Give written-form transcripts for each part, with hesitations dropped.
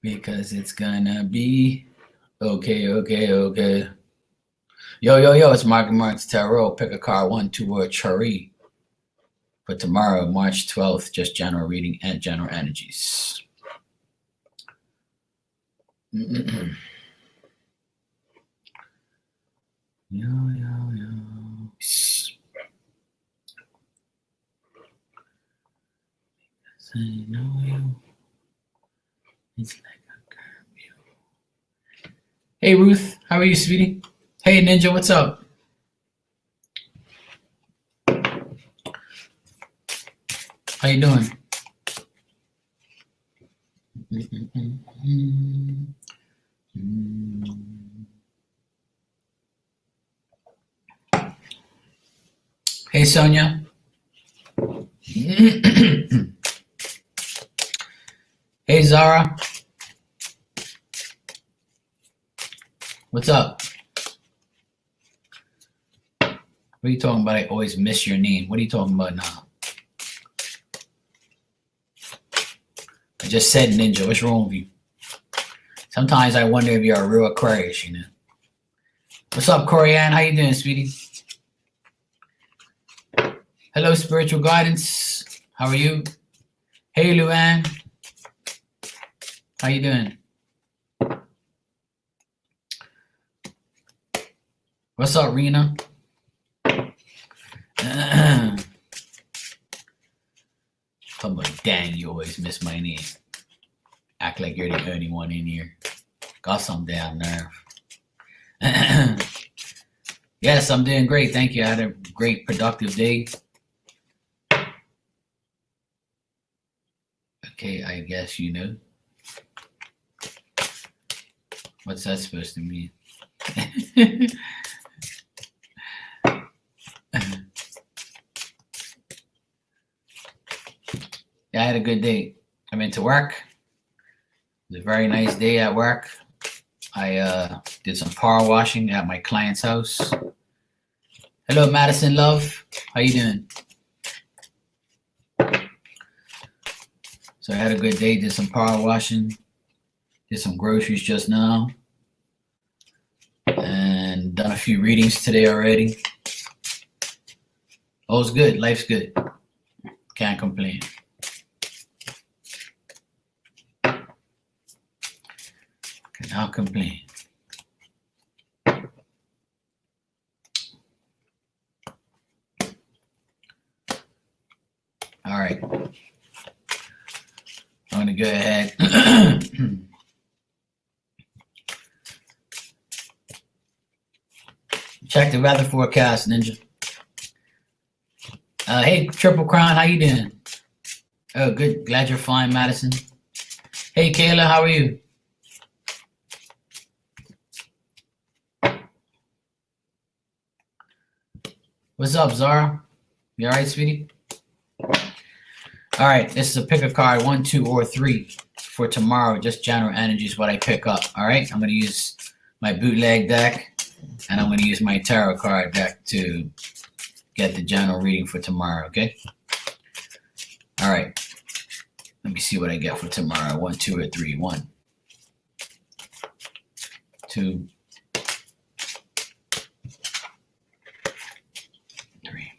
because it's gonna be okay. Yo, it's Mark Marks Tarot. Pick a card, 1, 2, or Chari for tomorrow, March 12th. Just general reading and general energies. Yo. I know you. It's like a curfew. Hey Ruth, how are you, sweetie? Hey Ninja, what's up? How you doing? Hey Sonia. Hey Zara. What's up? What are you talking about? I always miss your name. What are you talking about now? I just said Ninja. What's wrong with you? Sometimes I wonder if you're a real Aquarius, you know. What's up, Corianne? How you doing, sweetie? Hello, Spiritual Guidance. How are you? Hey, Luann. How you doing? What's up, Rena? Talking about, dang, you always miss my name. Act like you're the only one in here. Got some damn nerve. Yes, I'm doing great. Thank you. I had a great, productive day. Okay, I guess you know. What's that supposed to mean? Yeah, I had a good day. I went to work. It was a very nice day at work. I did some power washing at my client's house. Hello, Madison Love. How you doing? So I had a good day, did some power washing, did some groceries just now, and done a few readings today already. All's good. Life's good. Can't complain. Cannot complain. All right. I'm going to go ahead. Check the weather forecast, Ninja. Hey, Triple Crown, how you doing? Oh, good. Glad you're fine, Madison. Hey, Kayla, how are you? What's up, Zara? You all right, sweetie? All right, this is a pick a card, 1, 2, or 3 for tomorrow. Just general energy is what I pick up. All right, I'm going to use my bootleg deck, and I'm going to use my tarot card deck to get the general reading for tomorrow, okay? All right, let me see what I get for tomorrow. 1, 2, or 3. 1, 2, 3.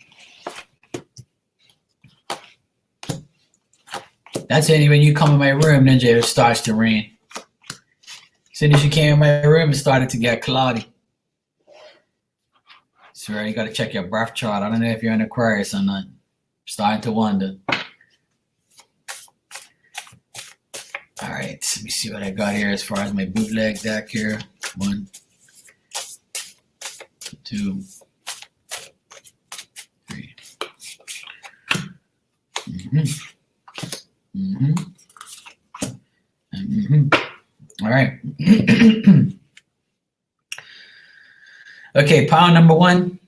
That's it. When you come in my room, Ninja, it starts to rain. As soon as you came in my room, it started to get cloudy. So you got to check your birth chart. I don't know if you're an Aquarius or not. Starting to wonder. All right, let me see what I got here as far as my bootleg deck here. 1, 2, 3. All right. Okay, pile number 1.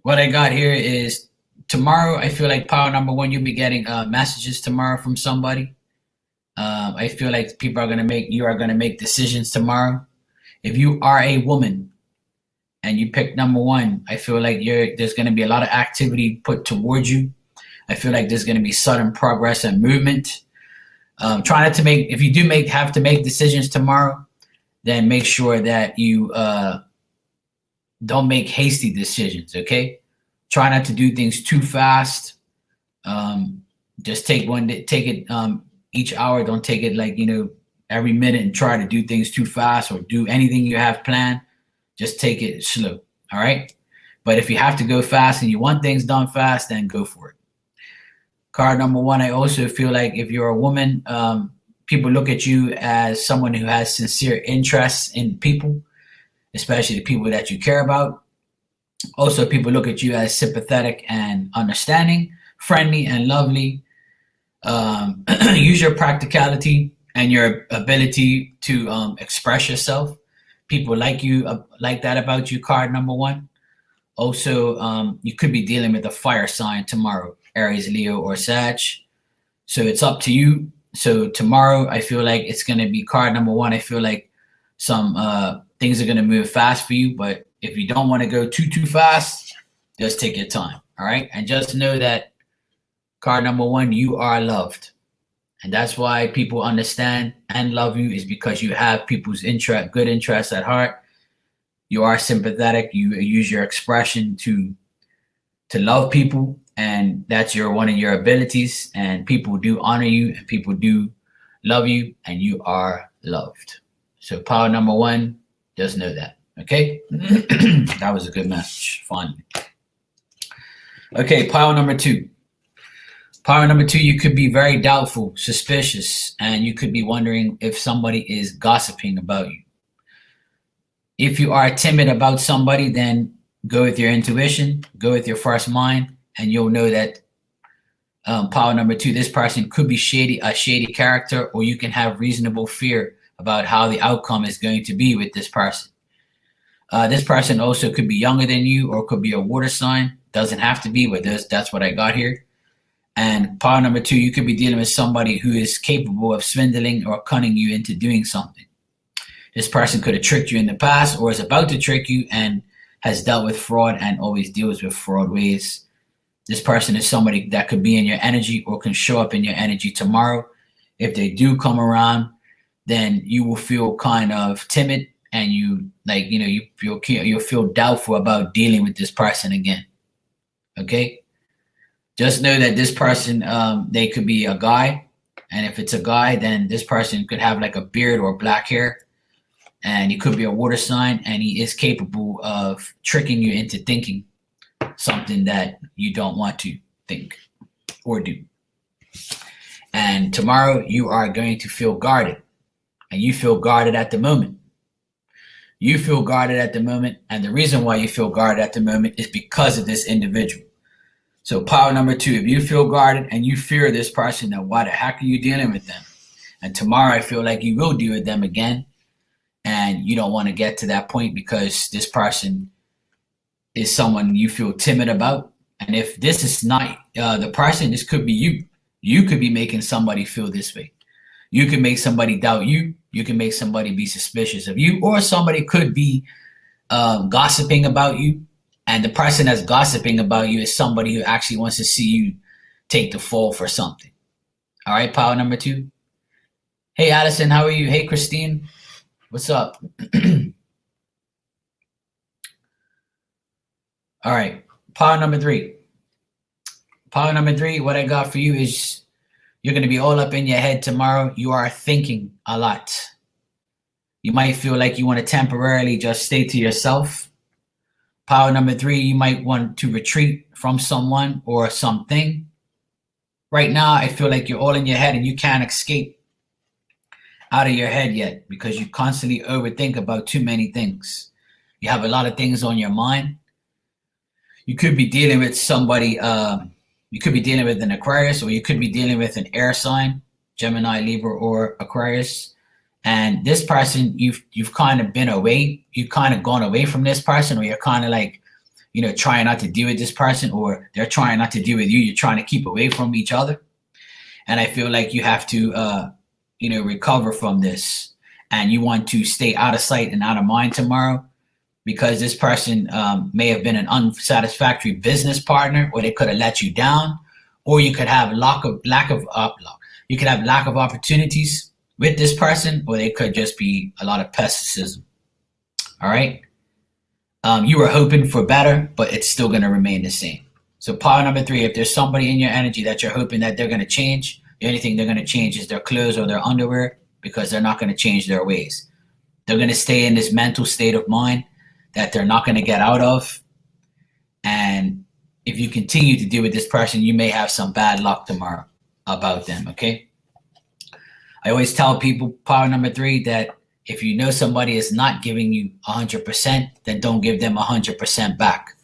What I got here is tomorrow. I feel like pile number 1, you'll be getting messages tomorrow from somebody. I feel like you are going to make decisions tomorrow. If you are a woman and you pick number 1, I feel like there's going to be a lot of activity put towards you. I feel like there's going to be sudden progress and movement. Try not to make, if you do have to make decisions tomorrow, then make sure that you don't make hasty decisions, okay? Try not to do things too fast. Just take it each hour. Don't take it like, every minute and try to do things too fast or do anything you have planned. Just take it slow, all right? But if you have to go fast and you want things done fast, then go for it. Card number 1, I also feel like if you're a woman, people look at you as someone who has sincere interest in people, especially the people that you care about. Also, people look at you as sympathetic and understanding, friendly and lovely. Use your practicality and your ability to express yourself. People like you, like that about you, card number 1. Also, you could be dealing with a fire sign tomorrow, Aries, Leo, or Sag. So it's up to you. So tomorrow, I feel like it's going to be card number 1. I feel like some things are going to move fast for you. But if you don't want to go too fast, just take your time. All right. And just know that card number 1, you are loved. And that's why people understand and love you, is because you have people's good interests at heart. You are sympathetic. You use your expression to love people, and that's one of your abilities. And people do honor you, and people do love you, and you are loved. So power number 1, just know that. Okay, that was a good message. Finally. Okay, power number 2. Power number 2, you could be very doubtful, suspicious, and you could be wondering if somebody is gossiping about you. If you are timid about somebody, then go with your intuition, go with your first mind, and you'll know that power number 2, this person could be a shady character, or you can have reasonable fear about how the outcome is going to be with this person. This person also could be younger than you, or could be a water sign. Doesn't have to be, but that's what I got here. And power number 2, you could be dealing with somebody who is capable of swindling or cunning you into doing something. This person could have tricked you in the past, or is about to trick you and has dealt with fraud and always deals with fraud ways. This person is somebody that could be in your energy or can show up in your energy tomorrow. If they do come around, then you will feel kind of timid, and you'll feel doubtful about dealing with this person again. Okay? Just know that this person, they could be a guy. And if it's a guy, then this person could have like a beard or black hair. And he could be a water sign, and he is capable of tricking you into thinking something that you don't want to think or do. And tomorrow you are going to feel guarded, and you feel guarded at the moment. You feel guarded at the moment, and the reason why you feel guarded at the moment is because of this individual. So power number 2, if you feel guarded and you fear this person, then why the heck are you dealing with them? And tomorrow I feel like you will deal with them again, and you don't want to get to that point because this person is someone you feel timid about. And if this is not the person, this could be you. You could be making somebody feel this way. You can make somebody doubt you. You can make somebody be suspicious of you, or somebody could be gossiping about you. And the person that's gossiping about you is somebody who actually wants to see you take the fall for something. All right, power number 2. Hey, Addison, how are you? Hey, Christine, what's up? All right, power number 3. Power number 3, what I got for you is you're going to be all up in your head tomorrow. You are thinking a lot. You might feel like you want to temporarily just stay to yourself. Power number 3, you might want to retreat from someone or something. Right now, I feel like you're all in your head and you can't escape out of your head yet because you constantly overthink about too many things. You have a lot of things on your mind. You could be dealing with somebody, you could be dealing with an Aquarius, or you could be dealing with an air sign, Gemini, Libra, or Aquarius. And this person, you've kind of been away. You've kind of gone away from this person, or you're kind of like, trying not to deal with this person, or they're trying not to deal with you. You're trying to keep away from each other. And I feel like you have to, recover from this, and you want to stay out of sight and out of mind tomorrow, because this person may have been an unsatisfactory business partner, or they could have let you down, or you could have lack of You could have lack of opportunities with this person, or they could just be a lot of pessimism. All right. You were hoping for better, but it's still going to remain the same. So power number 3, if there's somebody in your energy that you're hoping that they're going to change, the only thing they're going to change is their clothes or their underwear, because they're not going to change their ways. They're going to stay in this mental state of mind that they're not going to get out of. And if you continue to deal with this person, you may have some bad luck tomorrow about them, okay? I always tell people, power number 3, that if you know somebody is not giving you 100%, then don't give them 100% back.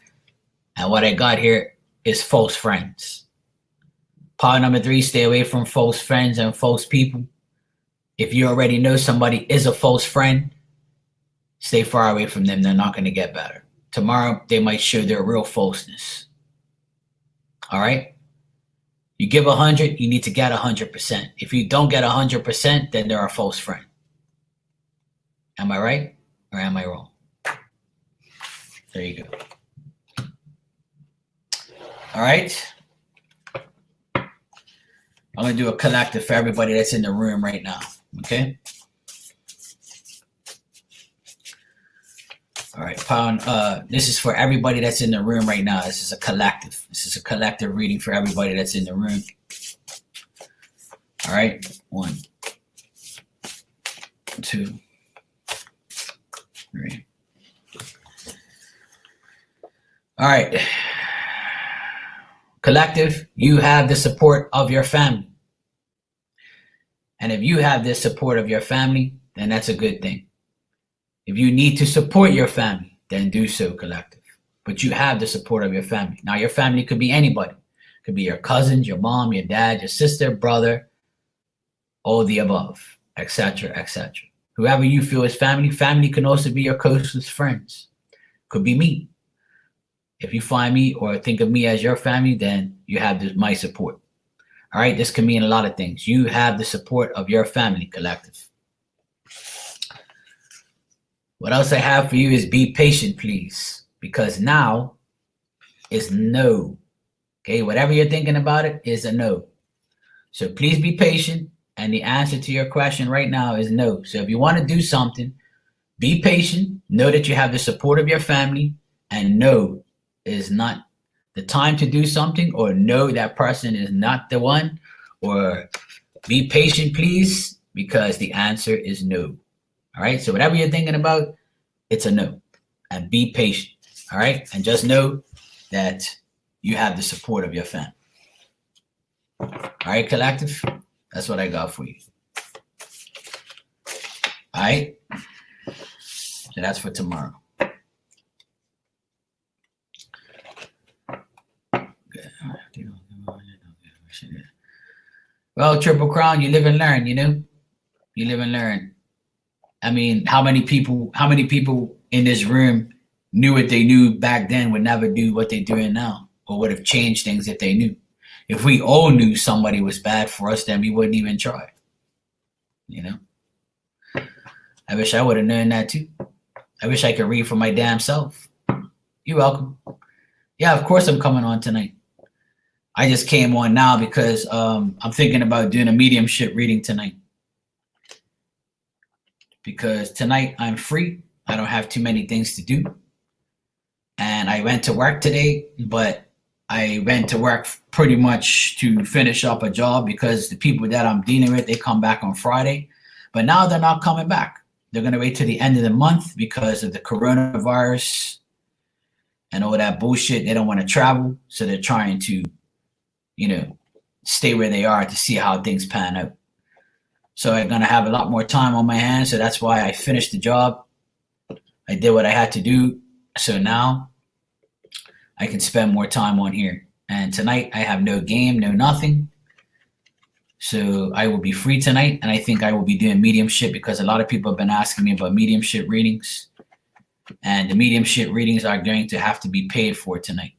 And what I got here is false friends. Power number 3, stay away from false friends and false people. If you already know somebody is a false friend, stay far away from them. They're not going to get better. Tomorrow, they might show their real falseness. All right? You give 100, you need to get 100%. If you don't get 100%, then they're a false friend. Am I right or am I wrong? There you go. All right. I'm going to do a collective for everybody that's in the room right now. Okay. All right. Pound. This is for everybody that's in the room right now. This is a collective. This is a collective reading for everybody that's in the room. All right. 1, 2, 3. All right. Collective, you have the support of your family. And if you have the support of your family, then that's a good thing. If you need to support your family, then do so, collective. But you have the support of your family. Now, your family could be anybody. It could be your cousins, your mom, your dad, your sister, brother, all the above, etc., etc. Whoever you feel is family. Family can also be your closest friends. Could be me. If you find me or think of me as your family, then you have my support. All right, this can mean a lot of things. You have the support of your family, collective. What else I have for you is be patient, please, because now is no. Okay, whatever you're thinking about it is a no. So please be patient, and the answer to your question right now is no. So if you want to do something, be patient, know that you have the support of your family, and no is not the time to do something, or no, that person is not the one, or be patient, please, because the answer is no. All right. So whatever you're thinking about, it's a no, and be patient. All right. And just know that you have the support of your family. All right, collective. That's what I got for you. All right. So that's for tomorrow. Well, Triple Crown, you live and learn, you know? You live and learn. I mean, how many people in this room knew what they knew back then would never do what they're doing now, or would have changed things if they knew? If we all knew somebody was bad for us, then we wouldn't even try. You know? I wish I would have known that too. I wish I could read for my damn self. You're welcome. Yeah, of course I'm coming on tonight. I just came on now because I'm thinking about doing a mediumship reading tonight. Because tonight I'm free. I don't have too many things to do. And I went to work today, but I went to work pretty much to finish up a job because the people that I'm dealing with, they come back on Friday. But now they're not coming back. They're going to wait till the end of the month because of the coronavirus and all that bullshit. They don't want to travel. So they're trying to, you know, stay where they are to see how things pan out. So I'm going to have a lot more time on my hands. So that's why I finished the job. I did what I had to do. So now I can spend more time on here. And tonight I have no game, no nothing. So I will be free tonight. And I think I will be doing mediumship because a lot of people have been asking me about mediumship readings. And the mediumship readings are going to have to be paid for tonight.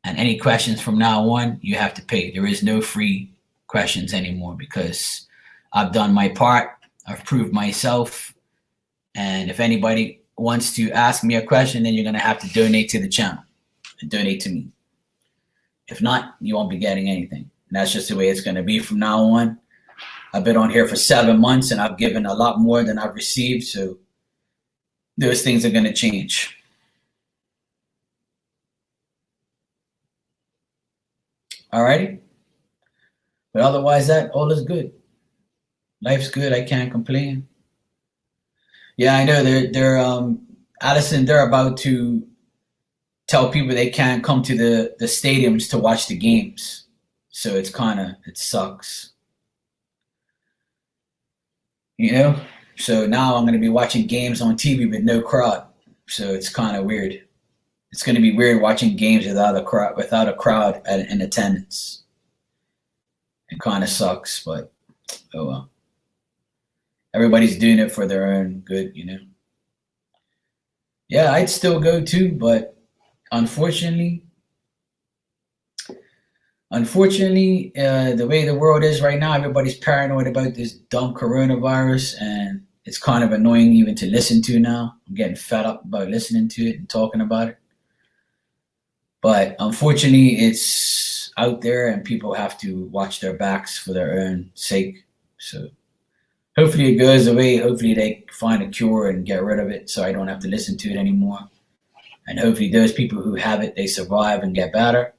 And any questions from now on, you have to pay. There is no free questions anymore because I've done my part. I've proved myself. And if anybody wants to ask me a question, then you're going to have to donate to the channel and donate to me. If not, you won't be getting anything. And that's just the way it's going to be from now on. I've been on here for 7 months and I've given a lot more than I've received. So those things are going to change. Alrighty. But otherwise, that all is good. Life's good. I can't complain. Yeah, I know they're Allison, they're about to tell people they can't come to the stadiums to watch the games. So it's it sucks. You know? So now I'm gonna be watching games on TV with no crowd. So it's kinda weird. It's gonna be weird watching games without a crowd in attendance. It kinda sucks, but oh well. Everybody's doing it for their own good, you know. Yeah, I'd still go too, but unfortunately, the way the world is right now, everybody's paranoid about this dumb coronavirus, and it's kind of annoying even to listen to now. I'm getting fed up about listening to it and talking about it. But unfortunately, it's out there, and people have to watch their backs for their own sake. So hopefully it goes away. Hopefully they find a cure and get rid of it so I don't have to listen to it anymore. And hopefully those people who have it, they survive and get better.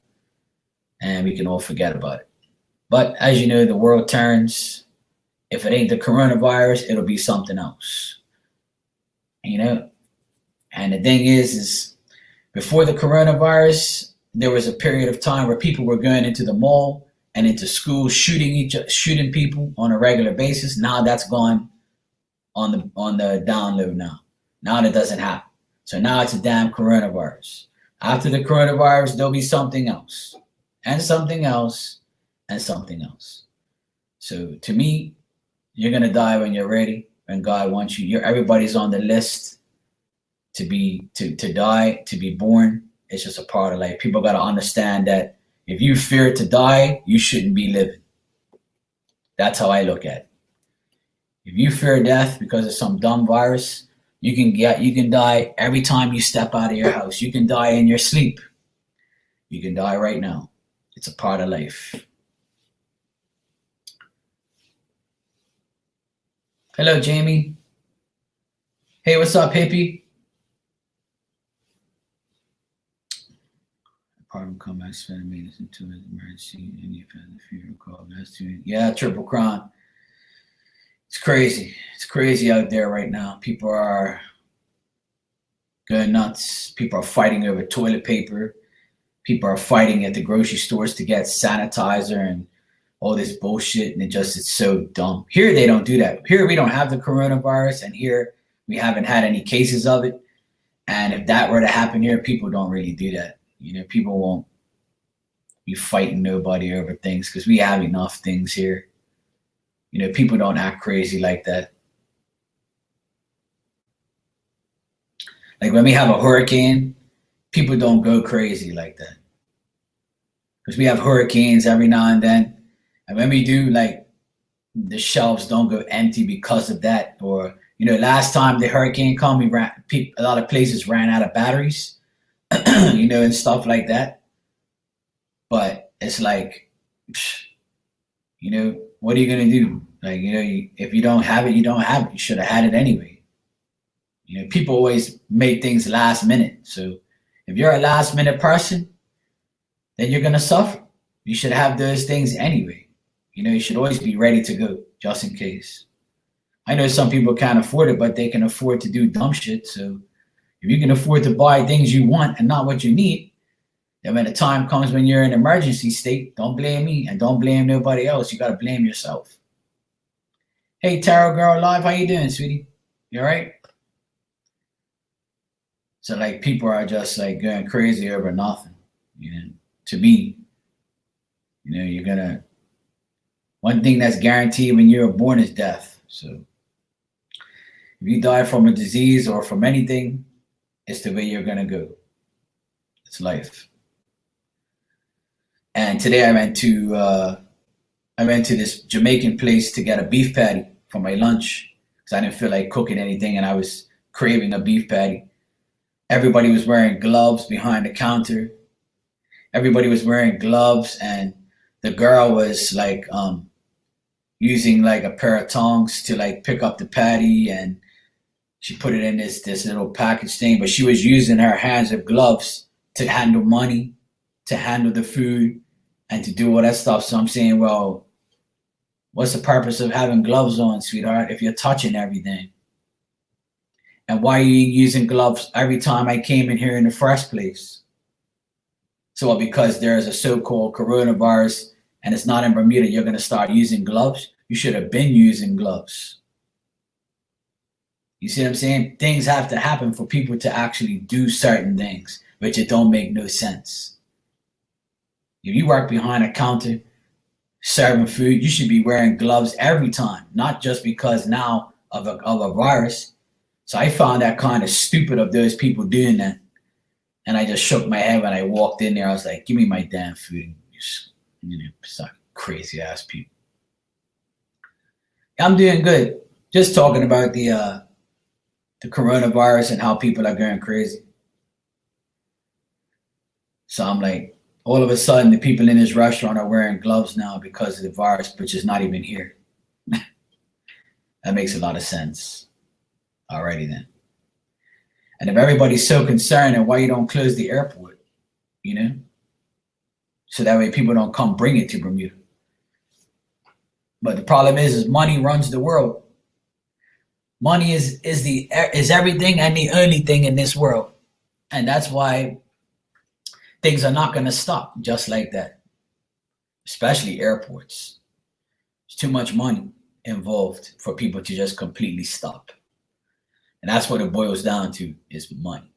And we can all forget about it. But as you know, the world turns. If it ain't the coronavirus, it'll be something else. You know? And the thing is before the coronavirus, there was a period of time where people were going into the mall and into school shooting people on a regular basis. Now that's gone on the down low now. Now that doesn't happen. So now it's a damn coronavirus. After the coronavirus, there'll be something else. And something else. And something else. So to me, you're gonna die when you're ready, when God wants you. Everybody's on the list to die, to be born. It's just a part of life. People gotta understand that if you fear to die, you shouldn't be living. That's how I look at it. If you fear death because of some dumb virus, you can die every time you step out of your house. You can die in your sleep. You can die right now. It's a part of life. Hello, Jamie. Hey, what's up, hippie? Apartment come back, spend maintenance into an emergency, and you found the funeral call. Yeah, triple crime. It's crazy. It's crazy out there right now. People are going nuts. People are fighting over toilet paper. People are fighting at the grocery stores to get sanitizer and all this bullshit, and it's so dumb. Here they don't do that. Here we don't have the coronavirus, and here we haven't had any cases of it. And if that were to happen here, people don't really do that. You know, people won't be fighting nobody over things because we have enough things here. You know, people don't act crazy like that. Like when we have a hurricane, people don't go crazy like that. Because we have hurricanes every now and then. And when we do, like, the shelves don't go empty because of that. Or, you know, last time the hurricane came, a lot of places ran out of batteries, you know, and stuff like that. But it's like, you know, what are you going to do? Like, you know, if you don't have it, you don't have it. You should have had it anyway. You know, people always make things last minute. So if you're a last minute person, then you're going to suffer. You should have those things anyway. You know, you should always be ready to go just in case. I know some people can't afford it, but they can afford to do dumb shit. So if you can afford to buy things you want and not what you need, then when the time comes when you're in an emergency state, don't blame me and don't blame nobody else. You got to blame yourself. Hey, Tarot Girl Live, how you doing, sweetie? You all right? So, like, people are just, like, going crazy over nothing, you know. To me, you know, you're going to, one thing that's guaranteed when you're born is death. So if you die from a disease or from anything, it's the way you're going to go. It's life. And today I went to this Jamaican place to get a beef patty for my lunch because I didn't feel like cooking anything and I was craving a beef patty. Everybody was wearing gloves behind the counter. Everybody was wearing gloves, and the girl was like using like a pair of tongs to like pick up the patty, and she put it in this little package thing, but she was using her hands of gloves to handle money, to handle the food, and to do all that stuff. So I'm saying, well, what's the purpose of having gloves on, sweetheart, if you're touching everything? And why are you using gloves every time I came in here in the first place? So because there's a so-called coronavirus and it's not in Bermuda, you're going to start using gloves? You should have been using gloves. You see what I'm saying? Things have to happen for people to actually do certain things, which it don't make no sense. If you work behind a counter serving food, you should be wearing gloves every time, not just because now of a virus. So I found that kind of stupid of those people doing that. And I just shook my head when I walked in there. I was like, give me my damn food. It's like crazy ass people. I'm doing good. Just talking about the coronavirus and how people are going crazy. So I'm like, all of a sudden, the people in this restaurant are wearing gloves now because of the virus, which is not even here. That makes a lot of sense. Alrighty then. And if everybody's so concerned, then why you don't close the airport, So that way people don't come bring it to Bermuda. But the problem is money runs the world. Money is everything and the only thing in this world. And that's why things are not going to stop just like that, especially airports. There's too much money involved for people to just completely stop. And that's what it boils down to, is money.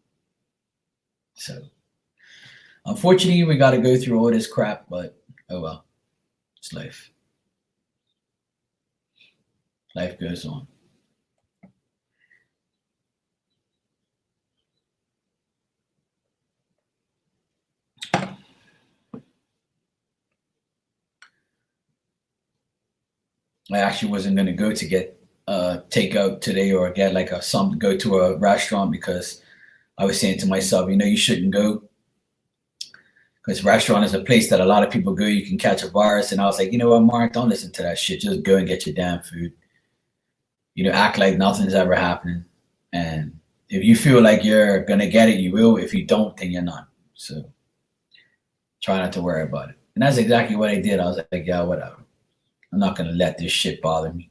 So, unfortunately, we got to go through all this crap, but oh well, it's life. Life goes on. I actually wasn't going to go to get takeout today or get like go to a restaurant, because I was saying to myself, you shouldn't go, because restaurant is a place that a lot of people go. You can catch a virus. And I was like, you know what, Mark, don't listen to that shit. Just go and get your damn food. Act like nothing's ever happening. And if you feel like you're going to get it, you will. If you don't, then you're not. So try not to worry about it. And that's exactly what I did. I was like, yeah, whatever. I'm not going to let this shit bother me.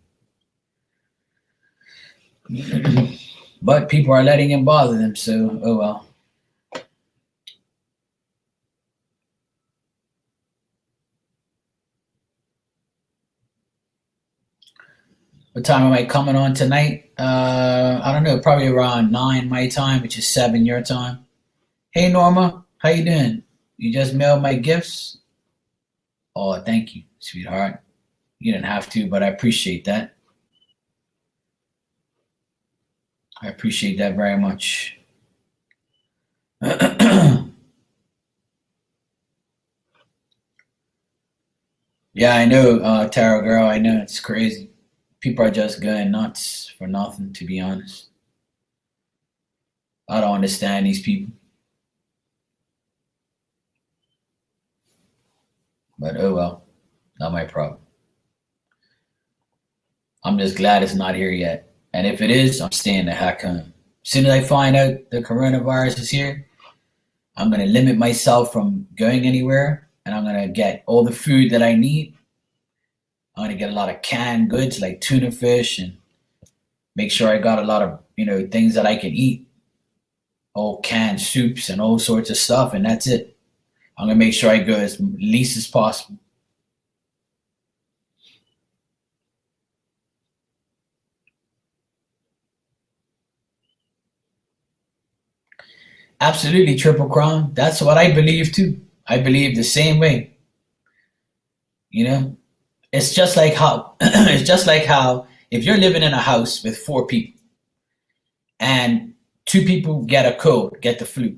But people are letting it bother them, so oh well. What time am I coming on tonight? I don't know, probably around 9 my time, which is 7 your time. Hey Norma, how you doing? You just mailed my gifts? Oh, thank you, sweetheart. You didn't have to, but I appreciate that. I appreciate that very much. Yeah, I know, Tarot Girl. I know, it's crazy. People are just going nuts for nothing, to be honest. I don't understand these people. But oh well, not my problem. I'm just glad it's not here yet. And if it is, I'm staying the heck home. As soon as I find out the coronavirus is here, I'm going to limit myself from going anywhere, and I'm going to get all the food that I need. I'm going to get a lot of canned goods like tuna fish, and make sure I got a lot of, things that I can eat. All canned soups and all sorts of stuff, and that's it. I'm going to make sure I go as least as possible. Absolutely, Triple Crown. That's what I believe too. I believe the same way. It's just like how if you're living in a house with 4 people and 2 people get a cold, get the flu,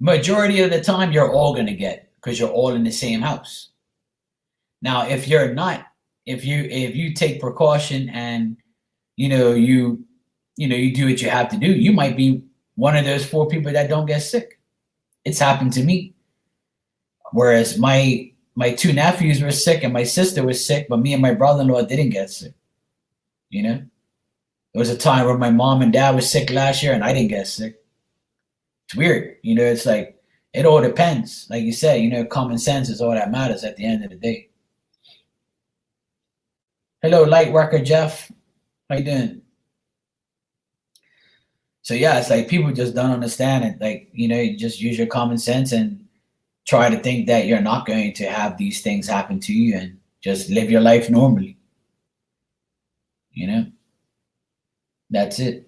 majority of the time you're all gonna get, because you're all in the same house. Now, if you're not, if you take precaution and you do what you have to do, you might be one of those 4 people that don't get sick. It's happened to me. Whereas my my two nephews were sick and my sister was sick, but me and my brother-in-law didn't get sick. You know, there was a time where my mom and dad was sick last year and I didn't get sick. It's weird. You know, it's like, it all depends. Like you said, you know, common sense is all that matters at the end of the day. Hello, light worker Jeff. How you doing? So yeah, it's like people just don't understand it. Like, you know, you just use your common sense and try to think that you're not going to have these things happen to you and just live your life normally. You know, that's it.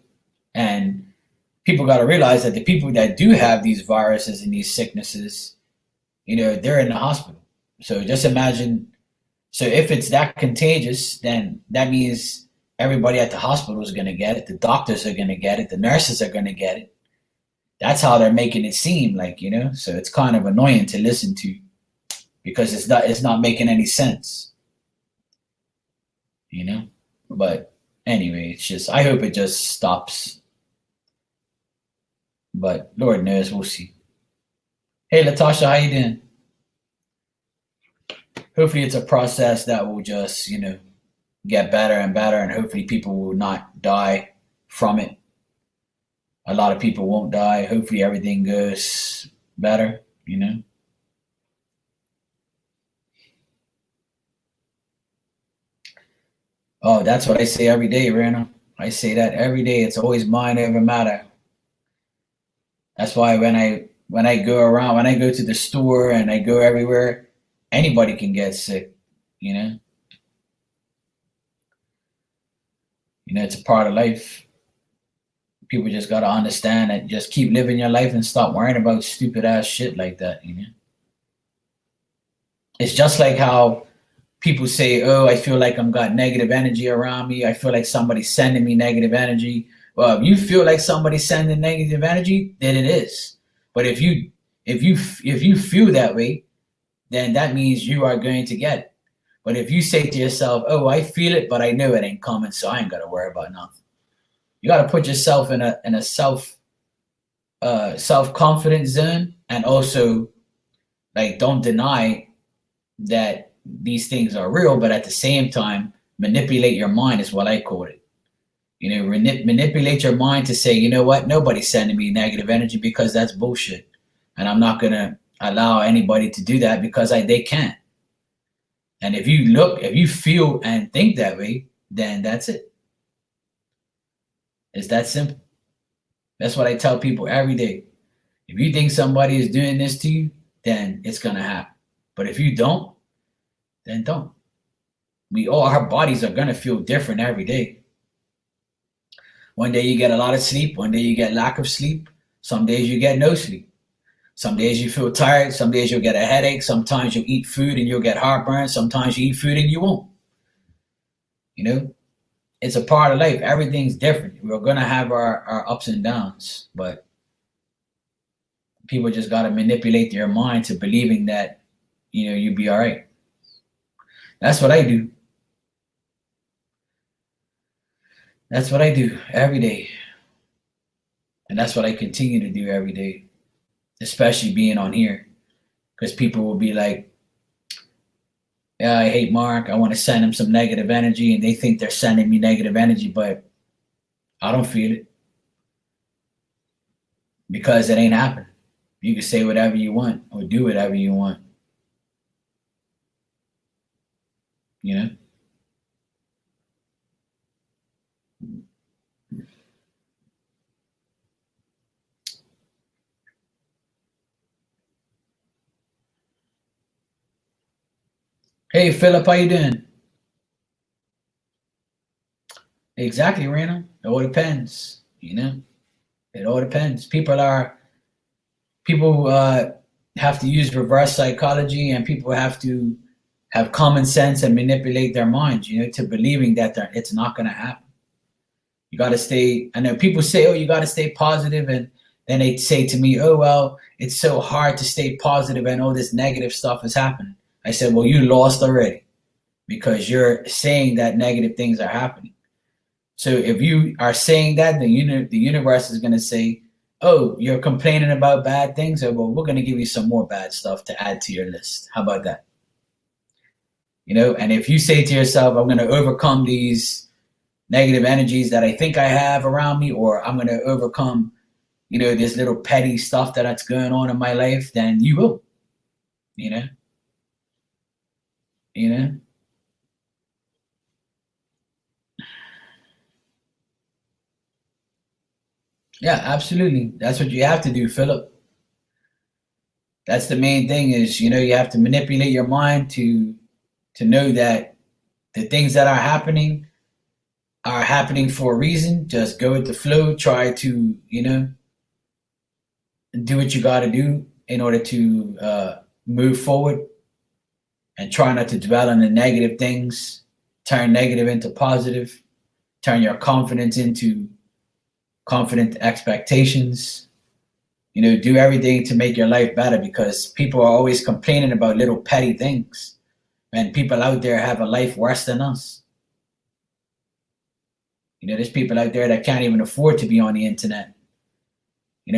And people got to realize that the people that do have these viruses and these sicknesses, you know, they're in the hospital. So just imagine, so if it's that contagious, then that means everybody at the hospital is going to get it. The doctors are going to get it. The nurses are going to get it. That's how they're making it seem like, you know, so it's kind of annoying to listen to because it's not making any sense, you know, but anyway, it's just, I hope it just stops, but Lord knows, we'll see. Hey, Latasha, how you doing? Hopefully it's a process that will just, you know, get better and better, and hopefully people will not die from it. A lot of people won't die. Hopefully everything goes better, you know. Oh, that's what I say every day, Rana. I say that every day. It's always mind over matter. That's why when I go around, when I go to the store and I go everywhere, anybody can get sick, you know. You know, it's a part of life. People just gotta understand that. Just keep living your life and stop worrying about stupid ass shit like that, you know. It's just like how people say, "Oh, I feel like I'm got negative energy around me. I feel like somebody's sending me negative energy." Well, if you feel like somebody's sending negative energy, then it is. But if you feel that way, then that means you are going to get it. But if you say to yourself, "Oh, I feel it, but I know it ain't coming, so I ain't gotta worry about nothing." You got to put yourself in a self confident zone, and also like don't deny that these things are real, but at the same time manipulate your mind is what I call it. You know, manipulate your mind to say, you know what, nobody's sending me negative energy because that's bullshit, and I'm not gonna allow anybody to do that because they can't. And if you feel and think that way, then that's it. It's that simple. That's what I tell people every day. If you think somebody is doing this to you, then it's going to happen. But if you don't, then don't. Our bodies are going to feel different every day. One day you get a lot of sleep. One day you get lack of sleep. Some days you get no sleep. Some days you feel tired. Some days you'll get a headache. Sometimes you'll eat food and you'll get heartburn. Sometimes you eat food and you won't. You know? It's a part of life. Everything's different. We're going to have our ups and downs, but people just got to manipulate their mind to believing that, you know, you'll be all right. That's what I do. That's what I do every day. And that's what I continue to do every day, especially being on here, because people will be like, "Yeah, I hate Mark. I want to send him some negative energy," and they think they're sending me negative energy, but I don't feel it because it ain't happening. You can say whatever you want or do whatever you want, you know? Hey, Philip, how you doing? Exactly, Rena. It all depends, you know? It all depends. People have to use reverse psychology, and people have to have common sense and manipulate their minds, you know, to believing that it's not going to happen. You got to stay. I know people say, "Oh, you got to stay positive," and then they say to me, "Oh, well, it's so hard to stay positive and all this negative stuff is happening." I said, "Well, you lost already because you're saying that negative things are happening. So if you are saying that, the universe is going to say, 'Oh, you're complaining about bad things. Oh, well, we're going to give you some more bad stuff to add to your list.' How about that?" And if you say to yourself, I'm going to overcome these negative energies that I think I have around me, or I'm going to overcome, this little petty stuff that's going on in my life, then you will, you know, you know. Yeah, absolutely. That's what you have to do, Philip. That's the main thing is, you have to manipulate your mind to know that the things that are happening for a reason. Just go with the flow. Try to, do what you got to do in order to move forward, and try not to dwell on the negative things. Turn negative into positive. Turn your confidence into confident expectations. Do everything to make your life better, because people are always complaining about little petty things. And people out there have a life worse than us. There's people out there that can't even afford to be on the internet.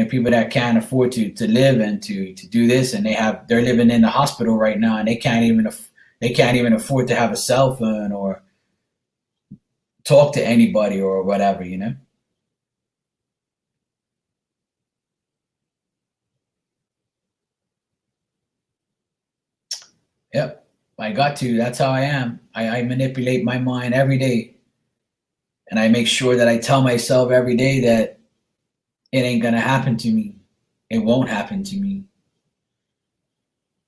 People that can't afford to live and to do this, and they're living in the hospital right now, and they can't even afford to have a cell phone or talk to anybody or whatever. Yep. I got to. That's how I am. I manipulate my mind every day. And I make sure that I tell myself every day that it ain't going to happen to me. It won't happen to me.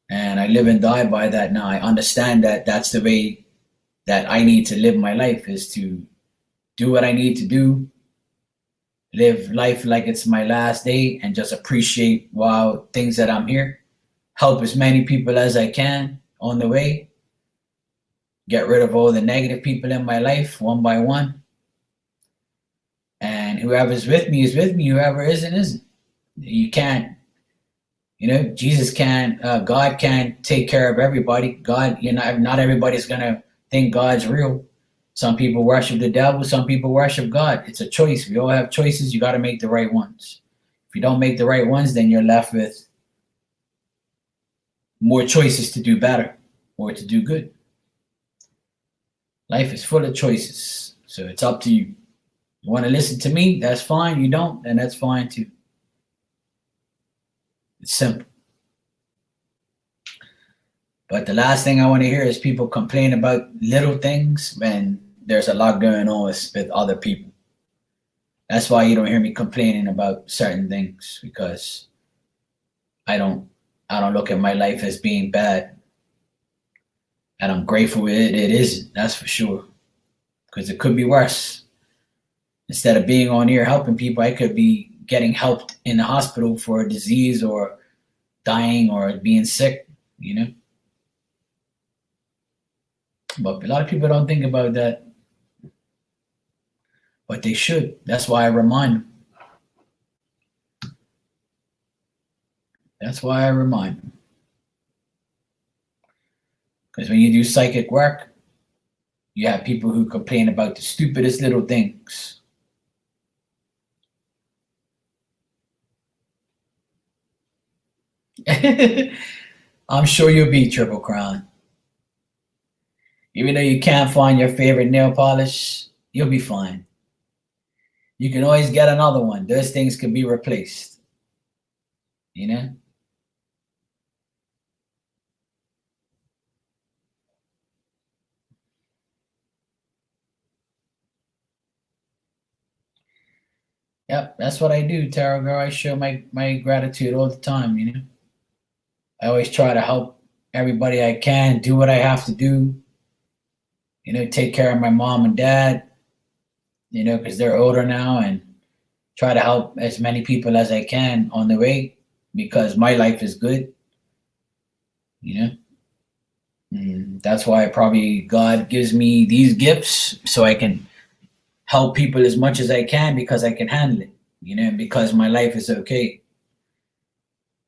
And I live and die by that now. I understand that that's the way that I need to live my life, is to do what I need to do, live life like it's my last day, and just appreciate while things that I'm here, help as many people as I can on the way, get rid of all the negative people in my life one by one. And whoever's with me is with me, whoever isn't. You can't, Jesus can't, God can't take care of everybody. God, not everybody's going to think God's real. Some people worship the devil, some people worship God. It's a choice. We all have choices. You got to make the right ones. If you don't make the right ones, then you're left with more choices to do better or to do good. Life is full of choices, so it's up to you. You want to listen to me? That's fine. You don't, then that's fine too. It's simple. But the last thing I want to hear is people complain about little things when there's a lot going on with other people. That's why you don't hear me complaining about certain things, because I don't look at my life as being bad. And I'm grateful it isn't, that's for sure. Because it could be worse. Instead of being on here helping people, I could be getting helped in the hospital for a disease, or dying, or being sick, But a lot of people don't think about that. But they should. That's why I remind them. That's why I remind them. Because when you do psychic work, you have people who complain about the stupidest little things. I'm sure you'll be Triple Crown. Even though you can't find your favorite nail polish, you'll be fine. You can always get another one. Those things can be replaced. Yep, that's what I do, Tarot Girl. I show my gratitude all the time. I always try to help everybody I can, do what I have to do. Take care of my mom and dad, because they're older now, and try to help as many people as I can on the way, because my life is good. That's why probably God gives me these gifts, so I can help people as much as I can, because I can handle it, because my life is okay.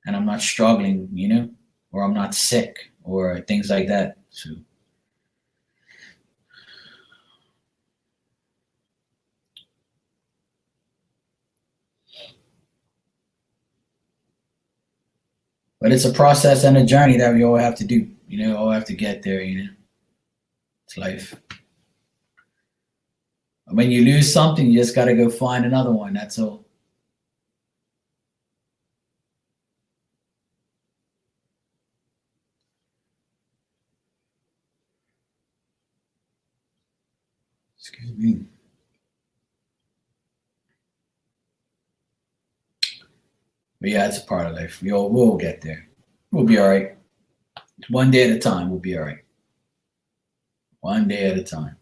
And I'm not struggling, or I'm not sick or things like that. So but it's a process and a journey that we all have to do, all have to get there. It's life. When you lose something, you just got to go find another one. That's all. Excuse me. But yeah, it's a part of life. We'll get there. We'll be all right. One day at a time, we'll be all right. One day at a time.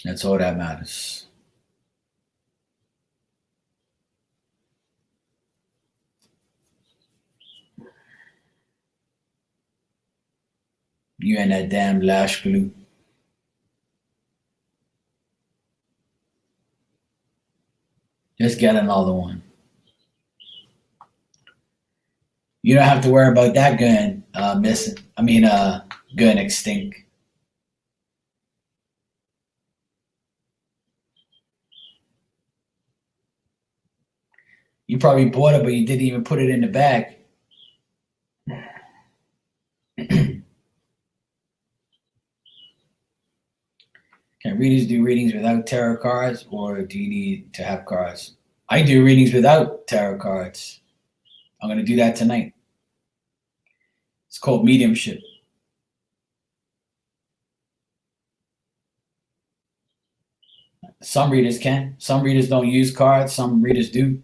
That's all that matters. You and that damn lash glue. Just get another one. You don't have to worry about that gun missing. Gun extinct. You probably bought it, but you didn't even put it in the bag. Can readers do readings without tarot cards, or do you need to have cards? I do readings without tarot cards. I'm going to do that tonight. It's called mediumship. Some readers can. Some readers don't use cards. Some readers do.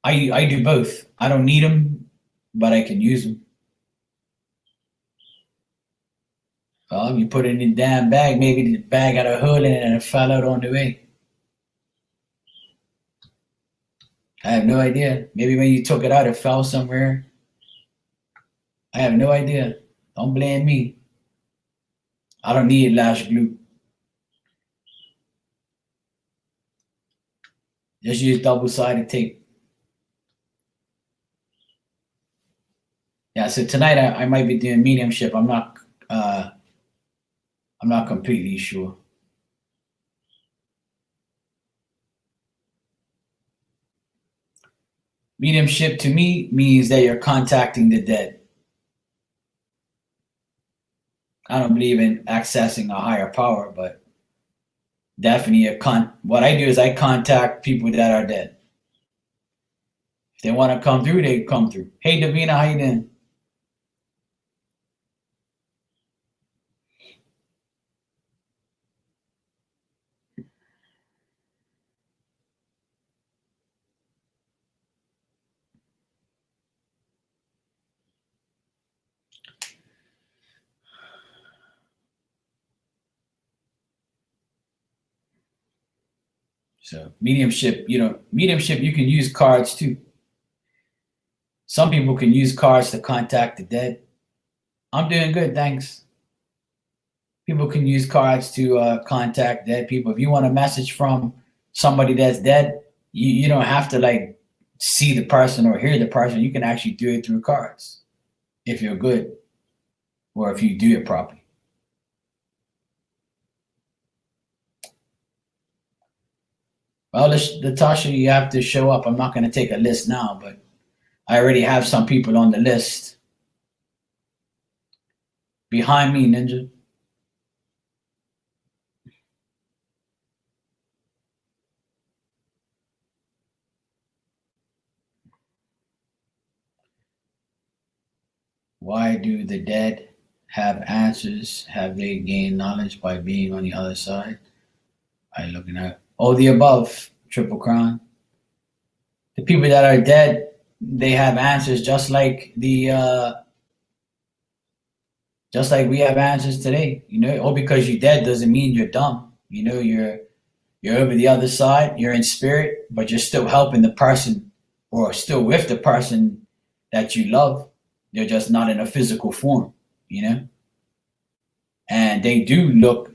I do both. I don't need them, but I can use them. You put it in the damn bag. Maybe the bag had a hole in it and it fell out on the way. I have no idea. Maybe when you took it out, it fell somewhere. I have no idea. Don't blame me. I don't need lash glue. Just use double-sided tape. Yeah, so tonight I might be doing mediumship. I'm not completely sure. Mediumship to me means that you're contacting the dead. I don't believe in accessing a higher power, but definitely what I do is I contact people that are dead. If they want to come through, they come through. Hey, Davina, how you doing? So mediumship, you can use cards too. Some people can use cards to contact the dead. I'm doing good, thanks. People can use cards to contact dead people. If you want a message from somebody that's dead, you don't have to like see the person or hear the person. You can actually do it through cards if you're good or if you do it properly. Well, Latasha, you have to show up. I'm not going to take a list now, but I already have some people on the list. Behind me, Ninja. Why do the dead have answers? Have they gained knowledge by being on the other side? I'm looking at all the above, Triple Crown. The people that are dead, they have answers just like we have answers today. All because you're dead doesn't mean you're dumb. You're over the other side, you're in spirit, but you're still helping the person or still with the person that you love. They're just not in a physical form, And they do look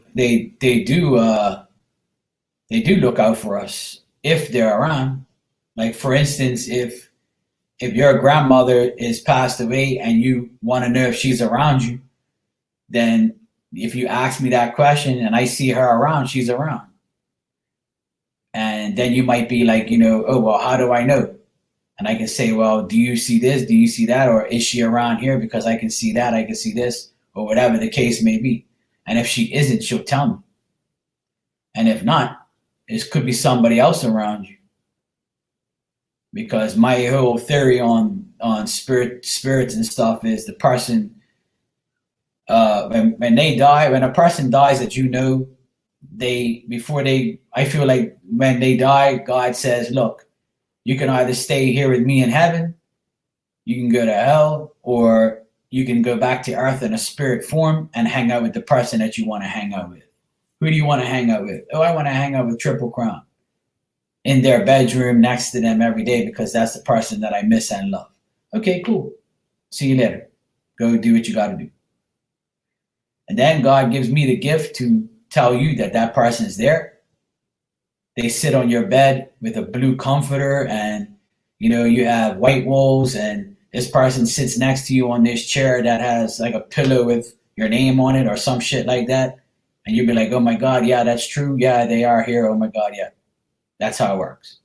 look out for us if they're around. Like for instance, if your grandmother is passed away and you want to know if she's around you, then if you ask me that question and I see her around, she's around. And then you might be like, oh, well, how do I know? And I can say, well, do you see this? Do you see that? Or is she around here? Because I can see that, I can see this, or whatever the case may be. And if she isn't, she'll tell me. And if not, it could be somebody else around you. Because my whole theory on spirits and stuff is the person when they die, when a person dies that you know, I feel like when they die, God says, look, you can either stay here with me in heaven, you can go to hell, or you can go back to earth in a spirit form and hang out with the person that you want to hang out with. Who do you want to hang out with? Oh, I want to hang out with Triple Crown in their bedroom next to them every day because that's the person that I miss and love. Okay, cool. See you later. Go do what you got to do. And then God gives me the gift to tell you that that person is there. They sit on your bed with a blue comforter, and you have white walls, and this person sits next to you on this chair that has like a pillow with your name on it or some shit like that. And you'll be like, oh my God, yeah, that's true. Yeah, they are here. Oh my God, yeah. That's how it works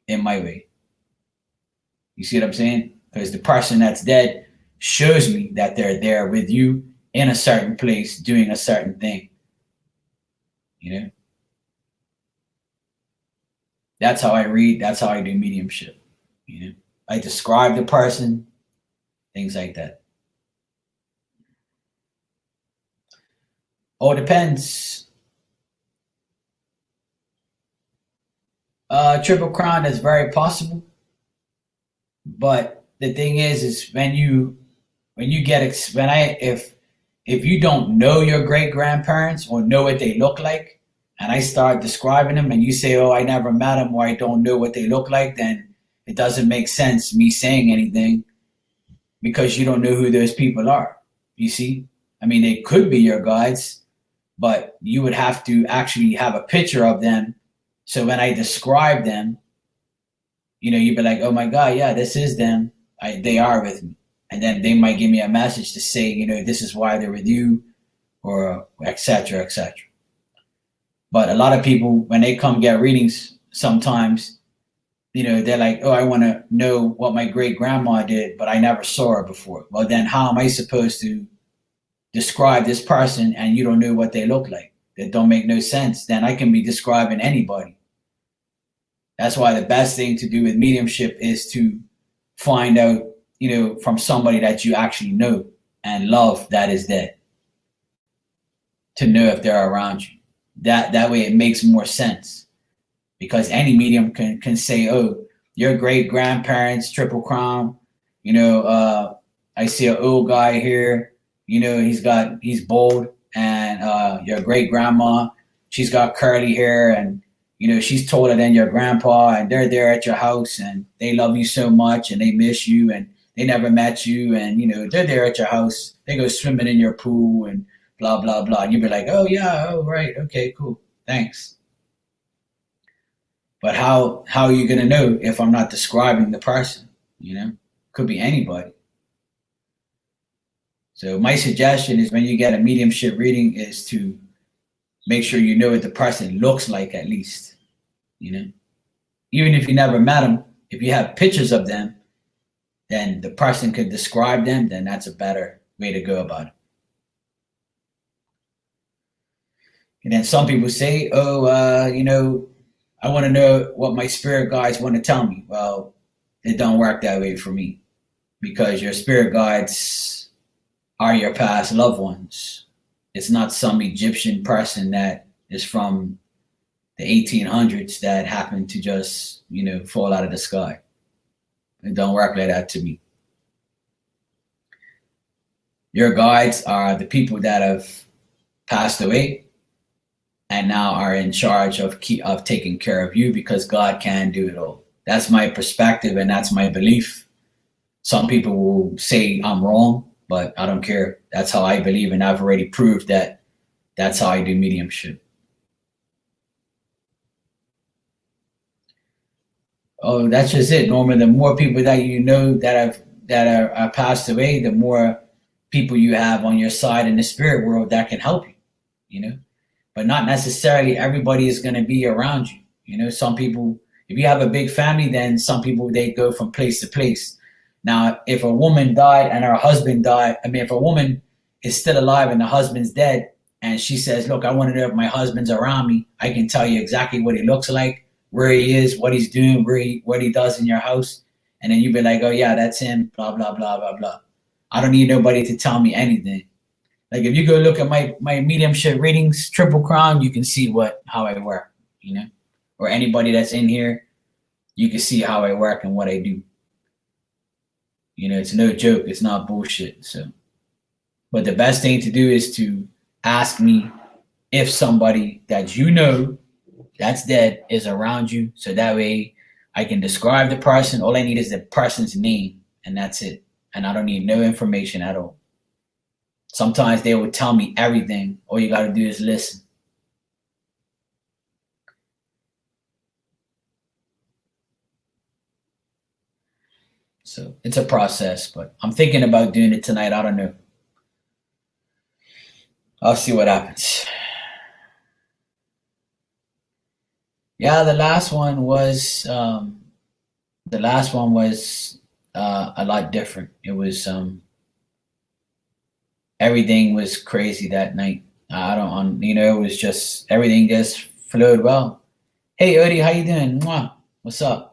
in my way. You see what I'm saying? Because the person that's dead shows me that they're there with you in a certain place doing a certain thing. That's how I read. That's how I do mediumship. I describe the person, things like that. Oh, it depends. Triple Crown is very possible, but the thing is when you get if you don't know your great grandparents or know what they look like, and I start describing them, and you say, "Oh, I never met them," or "I don't know what they look like," then it doesn't make sense me saying anything because you don't know who those people are. You see, I mean, they could be your guides, but you would have to actually have a picture of them. So when I describe them, you'd be like, "Oh my God, yeah, this is them. They are with me." And then they might give me a message to say, this is why they're with you, or etc., etc. But a lot of people, when they come get readings, sometimes, they're like, "Oh, I want to know what my great grandma did, but I never saw her before." Well, then how am I supposed to describe this person and you don't know what they look like? That don't make no sense. Then I can be describing anybody. That's why the best thing to do with mediumship is to find out, from somebody that you actually know and love that is dead, to know if they're around you. That way it makes more sense, because any medium can say, "Oh, your great grandparents, Triple Crown, I see an old guy here, he's bald, and your great grandma, she's got curly hair, and she's taller than your grandpa, and they're there at your house, and they love you so much, and they miss you, and they never met you, and they're there at your house. They go swimming in your pool and blah blah blah." And you'd be like, "Oh yeah, oh right, okay, cool, thanks." But how are you gonna know if I'm not describing the person? Could be anybody. So my suggestion is, when you get a mediumship reading, is to make sure you know what the person looks like at least. Even if you never met them, if you have pictures of them, then the person could describe them, then that's a better way to go about it. And then some people say, "Oh, I want to know what my spirit guides want to tell me." Well, it don't work that way for me, because your spirit guides are your past loved ones. It's not some Egyptian person that is from the 1800s that happened to just, fall out of the sky. It don't work like that to me. Your guides are the people that have passed away and now are in charge of taking care of you, because God can do it all. That's my perspective, and that's my belief. Some people will say I'm wrong, but I don't care. That's how I believe, and I've already proved that that's how I do mediumship. Oh, that's just it, Norman. The more people that you know that are passed away, the more people you have on your side in the spirit world that can help you. But not necessarily everybody is going to be around you. Some people, If you have a big family, then some people, they go from place to place. Now, if a woman died and her husband died, I mean, if a woman is still alive and the husband's dead, and she says, look, I want to know if my husband's around me, I can tell you exactly what he looks like, where he is, what he's doing, what he does in your house. And then you'd be like, oh yeah, that's him, blah, blah, blah, blah, blah. I don't need nobody to tell me anything. Like if you go look at my mediumship readings, Triple Crown, you can see how I work, or anybody that's in here, you can see how I work and what I do. It's no joke. It's not bullshit. So, but the best thing to do is to ask me if somebody that that's dead is around you. So that way I can describe the person. All I need is the person's name, and that's it. And I don't need no information at all. Sometimes they would tell me everything. All you got to do is listen. So it's a process, but I'm thinking about doing it tonight. I don't know. I'll see what happens. Yeah, the last one was a lot different. It was everything was crazy that night. It was just everything just flowed well. Hey, Odie, how you doing? Mwah. What's up?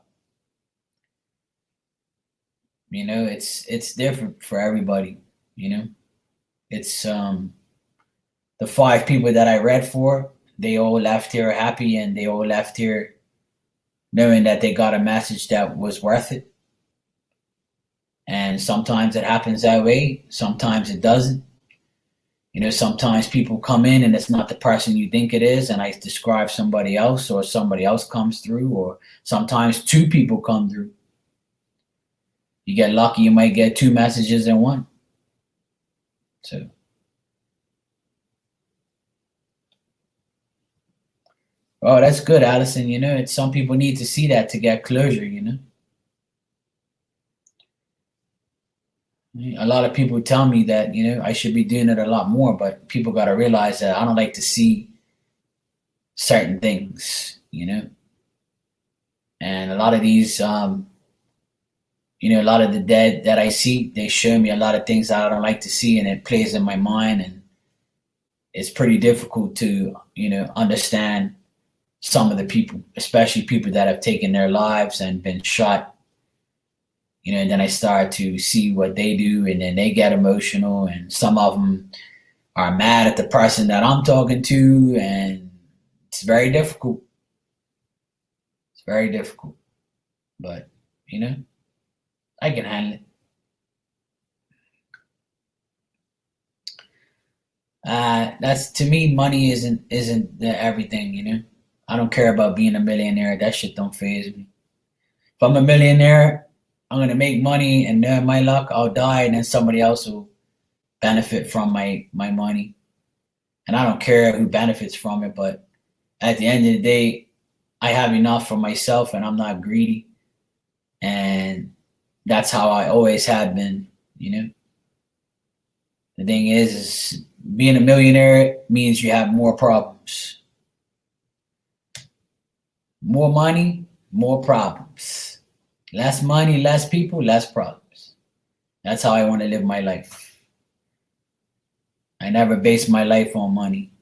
It's different for everybody. It's the 5 people that I read for. They all left here happy, and they all left here knowing that they got a message that was worth it. And sometimes it happens that way. Sometimes it doesn't. Sometimes people come in and it's not the person you think it is, and I describe somebody else, or somebody else comes through, or sometimes 2 people come through. You get lucky, you might get 2 messages in one. So, oh, that's good, Allison. It's some people need to see that to get closure. A lot of people tell me that I should be doing it a lot more, but people got to realize that I don't like to see certain things. And a lot of these, a lot of the dead that I see, they show me a lot of things that I don't like to see, and it plays in my mind, and it's pretty difficult to understand some of the people, especially people that have taken their lives and been shot. And then I start to see what they do, and then they get emotional, and some of them are mad at the person that I'm talking to, and it's very difficult. It's very difficult, but I can handle it. That's, to me, money isn't everything. I don't care about being a millionaire. That shit don't faze me. If I'm a millionaire, I'm gonna make money, and my luck, I'll die, and then somebody else will benefit from my money. And I don't care who benefits from it, but at the end of the day, I have enough for myself, and I'm not greedy. And that's how I always have been. The thing is being a millionaire means you have more problems. More money, more problems. Less money, less people, less problems. That's how I want to live my life. I never base my life on money,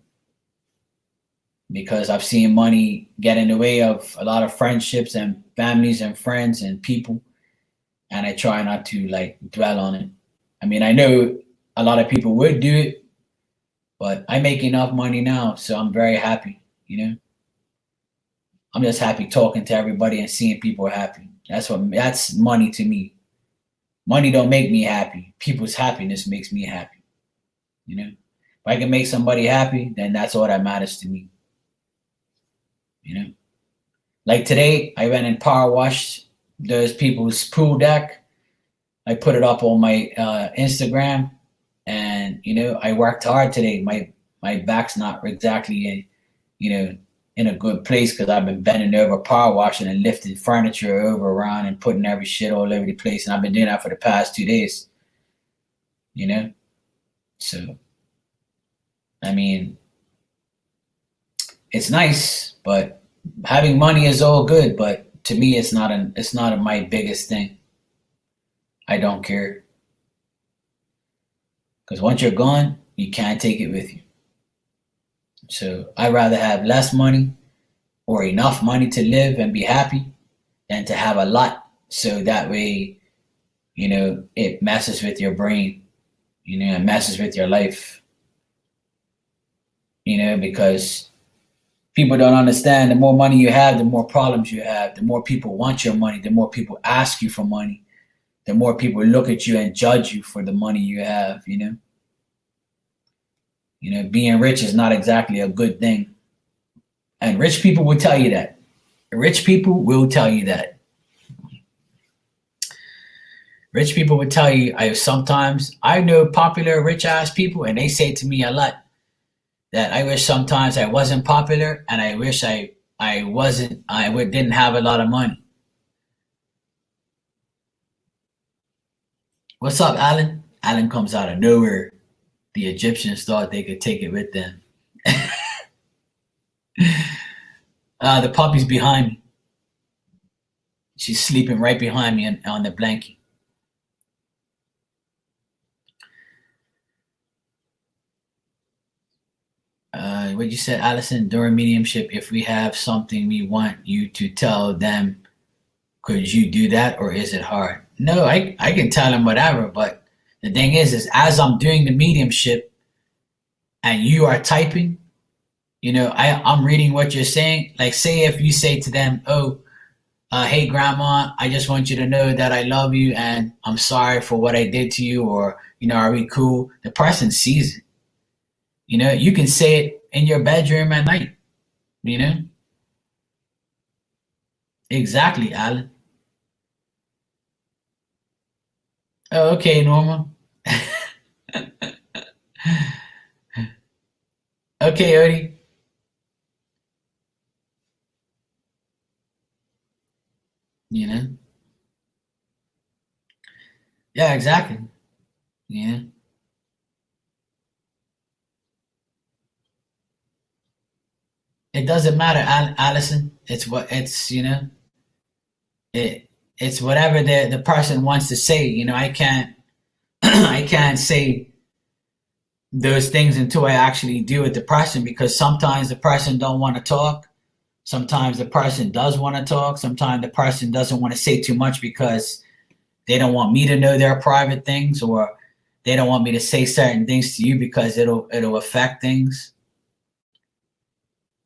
because I've seen money get in the way of a lot of friendships and families and friends and people, and I try not to dwell on it. I mean, I know a lot of people would do it, but I make enough money now, so I'm very happy. I'm just happy talking to everybody and seeing people happy. That's money to me. Money don't make me happy. People's happiness makes me happy. If I can make somebody happy, then that's all that matters to me. Like today, I went and power washed those people's pool deck. I put it up on my Instagram, and I worked hard today. My back's not exactly in a good place, because I've been bending over, power washing, and lifting furniture over around and putting every shit all over the place. And I've been doing that for the past 2 days. So, I mean, it's nice, but having money is all good, but to me, it's not my biggest thing. I don't care. Because once you're gone, you can't take it with you. So I'd rather have less money or enough money to live and be happy than to have a lot. So that way, it messes with your brain, it messes with your life, because people don't understand the more money you have, the more problems you have. The more people want your money, the more people ask you for money, the more people look at you and judge you for the money you have, being rich is not exactly a good thing. And rich people will tell you that. Rich people will tell you that. Rich people would tell you, I know popular rich ass people, and they say to me a lot that I wish sometimes I wasn't popular, and I wish I didn't have a lot of money. What's up, Alan? Alan comes out of nowhere. The Egyptians thought they could take it with them. The puppy's behind me. She's sleeping right behind me on the blanket. What you said, Allison, during mediumship, if we have something we want you to tell them, could you do that, or is it hard? No, I can tell them whatever, but the thing is as I'm doing the mediumship and you are typing, I'm reading what you're saying. Like, say if you say to them, hey, grandma, I just want you to know that I love you and I'm sorry for what I did to you, or, are we cool? The person sees it. You can say it in your bedroom at night, Exactly, Alan. Oh, okay, Norma. Okay, Odie. Yeah, exactly. Yeah. It doesn't matter, Allison. It's whatever the person wants to say. I can't I can't say those things until I actually deal with the person, because sometimes the person don't want to talk. Sometimes the person does want to talk. Sometimes the person doesn't want to say too much because they don't want me to know their private things, or they don't want me to say certain things to you because it'll affect things.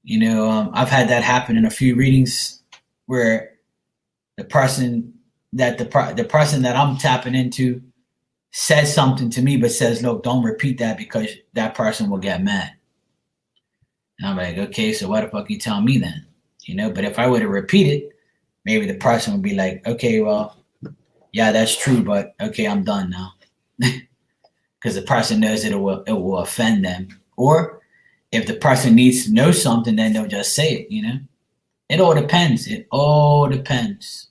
I've had that happen in a few readings where the person the person that I'm tapping into says something to me, but says, "Look, don't repeat that because that person will get mad." And I'm like, "Okay, so why the fuck you tell me then?" But if I were to repeat it, maybe the person would be like, "Okay, well, yeah, that's true, but okay, I'm done now," because the person knows it will offend them. Or if the person needs to know something, then they'll just say it. It all depends. It all depends.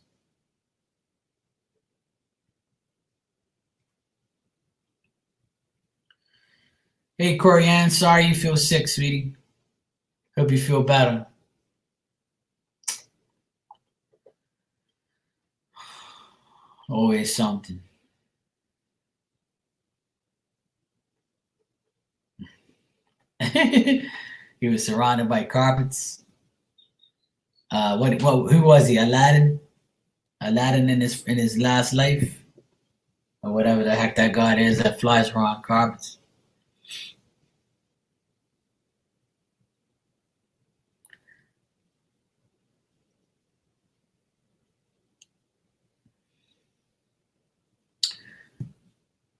Hey, Corianne, sorry you feel sick, sweetie. Hope you feel better. Always something. He was surrounded by carpets. Who was he? Aladdin? Aladdin in his last life, or whatever the heck that god is that flies around carpets.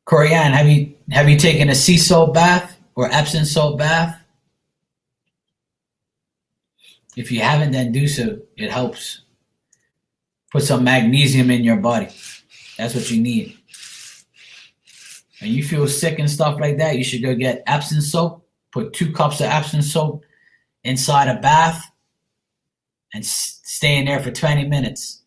Corianne, have you taken a sea salt bath or Epsom salt bath? If you haven't, then do so. It helps. Put some magnesium in your body. That's what you need. When you feel sick and stuff like that, you should go get Epsom salt. Put 2 cups of Epsom salt inside a bath and stay in there for 20 minutes.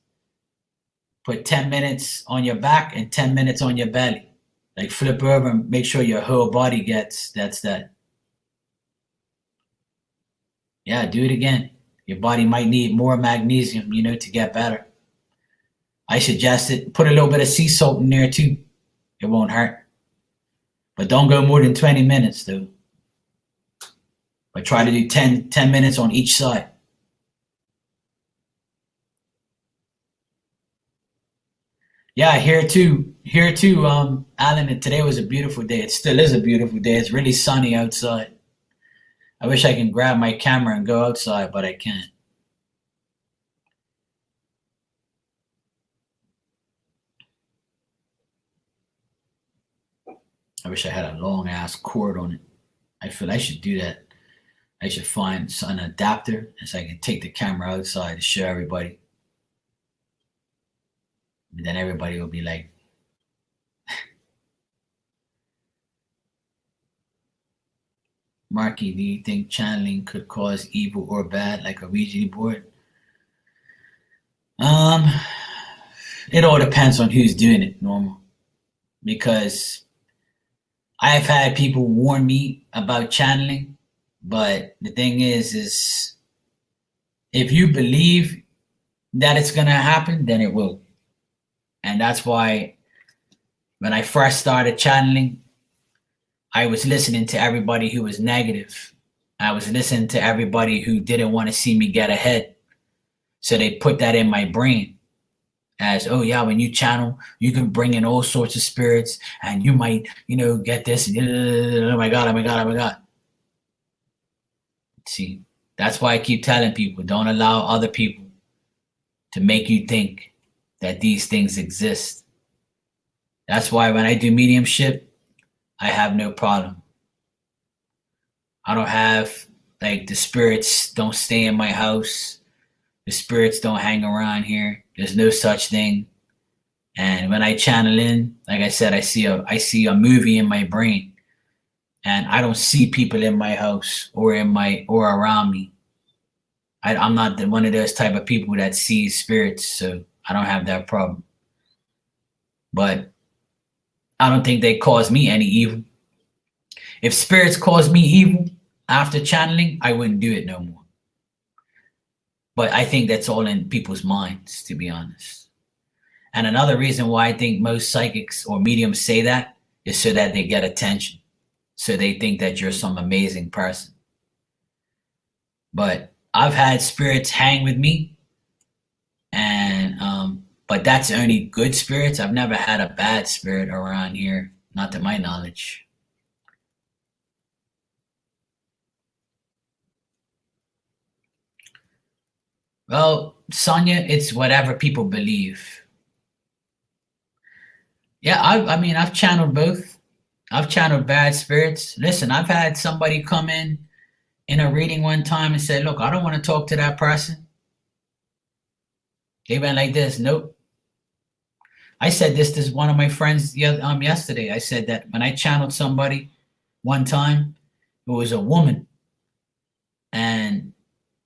Put 10 minutes on your back and 10 minutes on your belly. Like, flip over and make sure your whole body gets that. Yeah, do it again. Your body might need more magnesium, to get better. I suggest it. Put a little bit of sea salt in there too. It won't hurt. But don't go more than 20 minutes though. But try to do 10 minutes on each side. Yeah, here too, Alan, today was a beautiful day. It still is a beautiful day. It's really sunny outside. I wish I can grab my camera and go outside, but I can't. I wish I had a long ass cord on it. I feel I should do that. I should find an adapter so I can take the camera outside to show everybody. And then everybody will be like, Marky, do you think channeling could cause evil or bad like a Ouija board? It all depends on who's doing it, normal. Because I've had people warn me about channeling, but the thing is if you believe that it's gonna happen, then it will. And that's why when I first started channeling, I was listening to everybody who was negative. I was listening to everybody who didn't want to see me get ahead. So they put that in my brain as, oh yeah, when you channel, you can bring in all sorts of spirits and you might, get this. Oh my God, oh my God, oh my God. See, that's why I keep telling people, don't allow other people to make you think that these things exist. That's why when I do mediumship, I have no problem. I don't have, the spirits don't stay in my house. The spirits don't hang around here. There's no such thing. And when I channel in, like I said, I see a movie in my brain. And I don't see people in my house or around me. I'm not one of those type of people that sees spirits, so I don't have that problem. But I don't think they cause me any evil. If spirits cause me evil after channeling, I wouldn't do it no more. But I think that's all in people's minds, to be honest. And another reason why I think most psychics or mediums say that is so that they get attention. So they think that you're some amazing person. But I've had spirits hang with me, and but that's only good spirits. I've never had a bad spirit around here, not to my knowledge. Well, Sonia, it's whatever people believe. Yeah, I've channeled both. I've channeled bad spirits. Listen, I've had somebody come in a reading one time and say, look, I don't want to talk to that person. They went like this, nope. I said this to one of my friends yesterday. I said that when I channeled somebody one time, it was a woman. And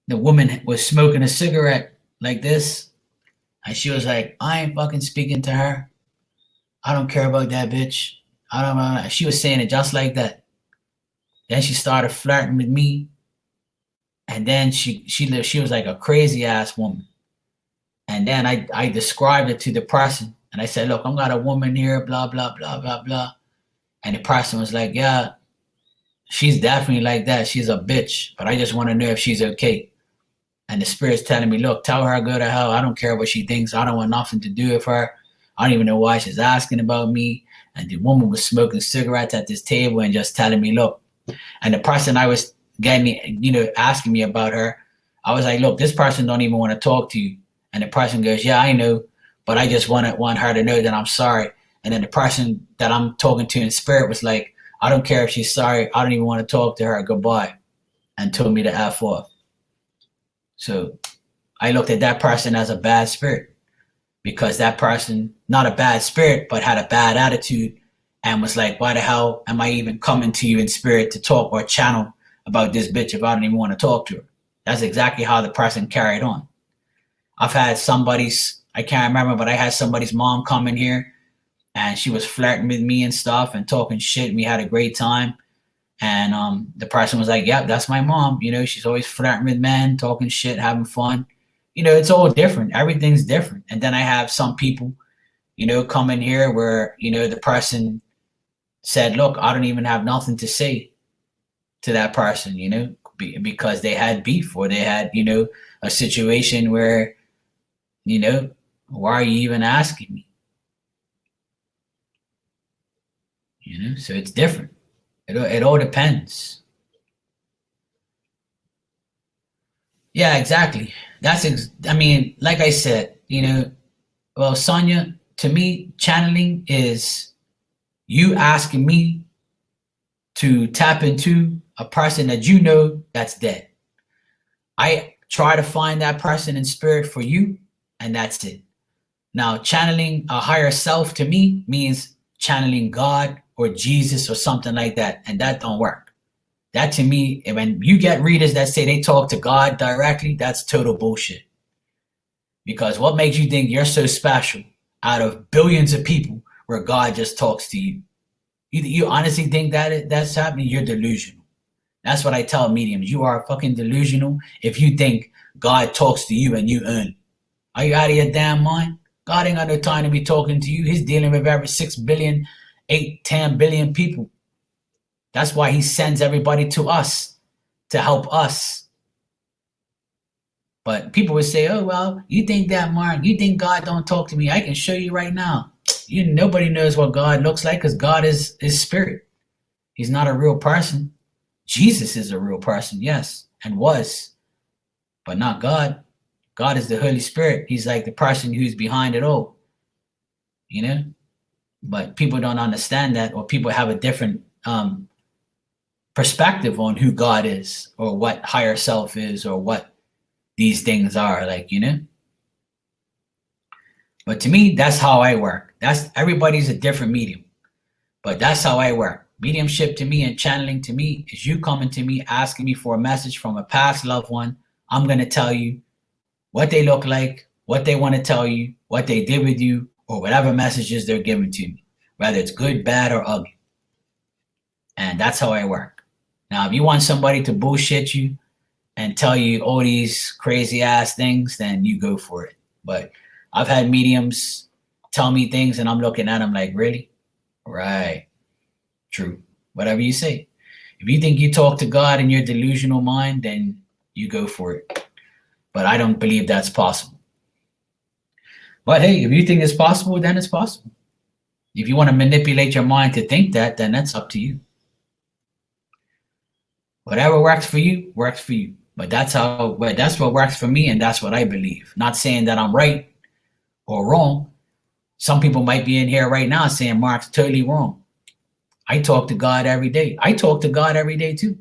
the woman was smoking a cigarette like this. And she was like, I ain't fucking speaking to her. I don't care about that bitch. I don't know. She was saying it just like that. Then she started flirting with me. And then she was like a crazy ass woman. And then I described it to the person. And I said, look, I'm got a woman here, blah, blah, blah, blah, blah. And the person was like, yeah, she's definitely like that. She's a bitch. But I just want to know if she's okay. And the spirit's telling me, look, tell her to go to hell. I don't care what she thinks. I don't want nothing to do with her. I don't even know why she's asking about me. And the woman was smoking cigarettes at this table and just telling me, look. And the person I was asking me about her, I was like, look, this person don't even want to talk to you. And the person goes, yeah, I know. But I just want her to know that I'm sorry. And then the person that I'm talking to in spirit was like, I don't care if she's sorry. I don't even want to talk to her. Goodbye. And told me to F off. So I looked at that person as a bad spirit because that person, not a bad spirit, but had a bad attitude and was like, why the hell am I even coming to you in spirit to talk or channel about this bitch if I don't even want to talk to her? That's exactly how the person carried on. I've had I can't remember, but I had somebody's mom come in here and she was flirting with me and stuff and talking shit. And we had a great time. And the person was like, yep, that's my mom. You know, she's always flirting with men, talking shit, having fun. You know, it's all different. Everything's different. And then I have some people, you know, come in here where, you know, the person said, look, I don't even have nothing to say to that person, you know, because they had beef or they had, you know, a situation where, you know, why are you even asking me? You know, so it's different. It all depends. Yeah, exactly. I mean, like I said, you know, well, Sonia, to me, channeling is you asking me to tap into a person that you know that's dead. I try to find that person in spirit for you, and that's it. Now, channeling a higher self to me means channeling God or Jesus or something like that, and that don't work. That to me, when you get readers that say they talk to God directly, that's total bullshit. Because what makes you think you're so special out of billions of people where God just talks to you? You honestly think that's happening? You're delusional. That's what I tell mediums. You are fucking delusional if you think God talks to you and you earn. Are you out of your damn mind? God ain't got no time to be talking to you. He's dealing with every 6 billion, 8, 10 billion people. That's why he sends everybody to us to help us. But people would say, oh, well, you think that, Mark? You think God don't talk to me? I can show you right now. Nobody knows what God looks like because God is spirit. He's not a real person. Jesus is a real person, yes, and was, but not God. God is the Holy Spirit. He's like the person who's behind it all, you know? But people don't understand that, or people have a different perspective on who God is, or what higher self is, or what these things are, like, you know? But to me, that's how I work. Everybody's a different medium, but that's how I work. Mediumship to me and channeling to me is you coming to me asking me for a message from a past loved one. I'm going to tell you what they look like, what they want to tell you, what they did with you, or whatever messages they're giving to me, whether it's good, bad, or ugly. And that's how I work. Now, if you want somebody to bullshit you and tell you all these crazy ass things, then you go for it. But I've had mediums tell me things and I'm looking at them like, really? Right. True. Whatever you say. If you think you talk to God in your delusional mind, then you go for it. But I don't believe that's possible. But hey, if you think it's possible, then it's possible. If you want to manipulate your mind to think that, then that's up to you. Whatever works for you, works for you. But that's what works for me, and that's what I believe. Not saying that I'm right or wrong. Some people might be in here right now saying Mark's totally wrong. I talk to God every day. I talk to God every day too.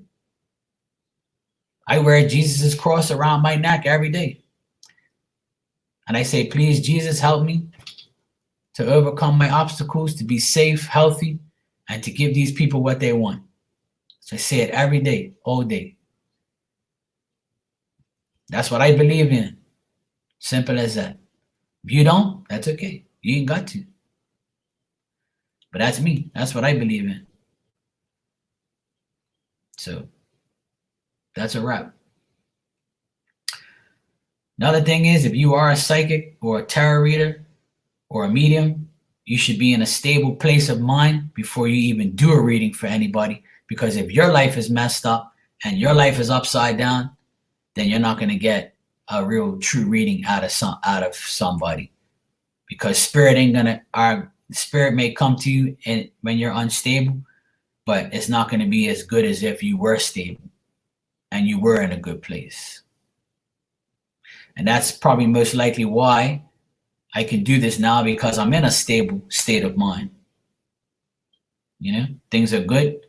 I wear Jesus' cross around my neck every day. And I say, please, Jesus, help me to overcome my obstacles, to be safe, healthy, and to give these people what they want. So I say it every day, all day. That's what I believe in. Simple as that. If you don't, that's okay. You ain't got to. But that's me. That's what I believe in. So that's a wrap. Another thing is, if you are a psychic or a tarot reader or a medium, you should be in a stable place of mind before you even do a reading for anybody. Because if your life is messed up and your life is upside down, then you're not going to get a real true reading out of somebody. Because spirit may come to you when you're unstable, but it's not going to be as good as if you were stable and you were in a good place. And that's probably most likely why I can do this now, because I'm in a stable state of mind. You know, things are good.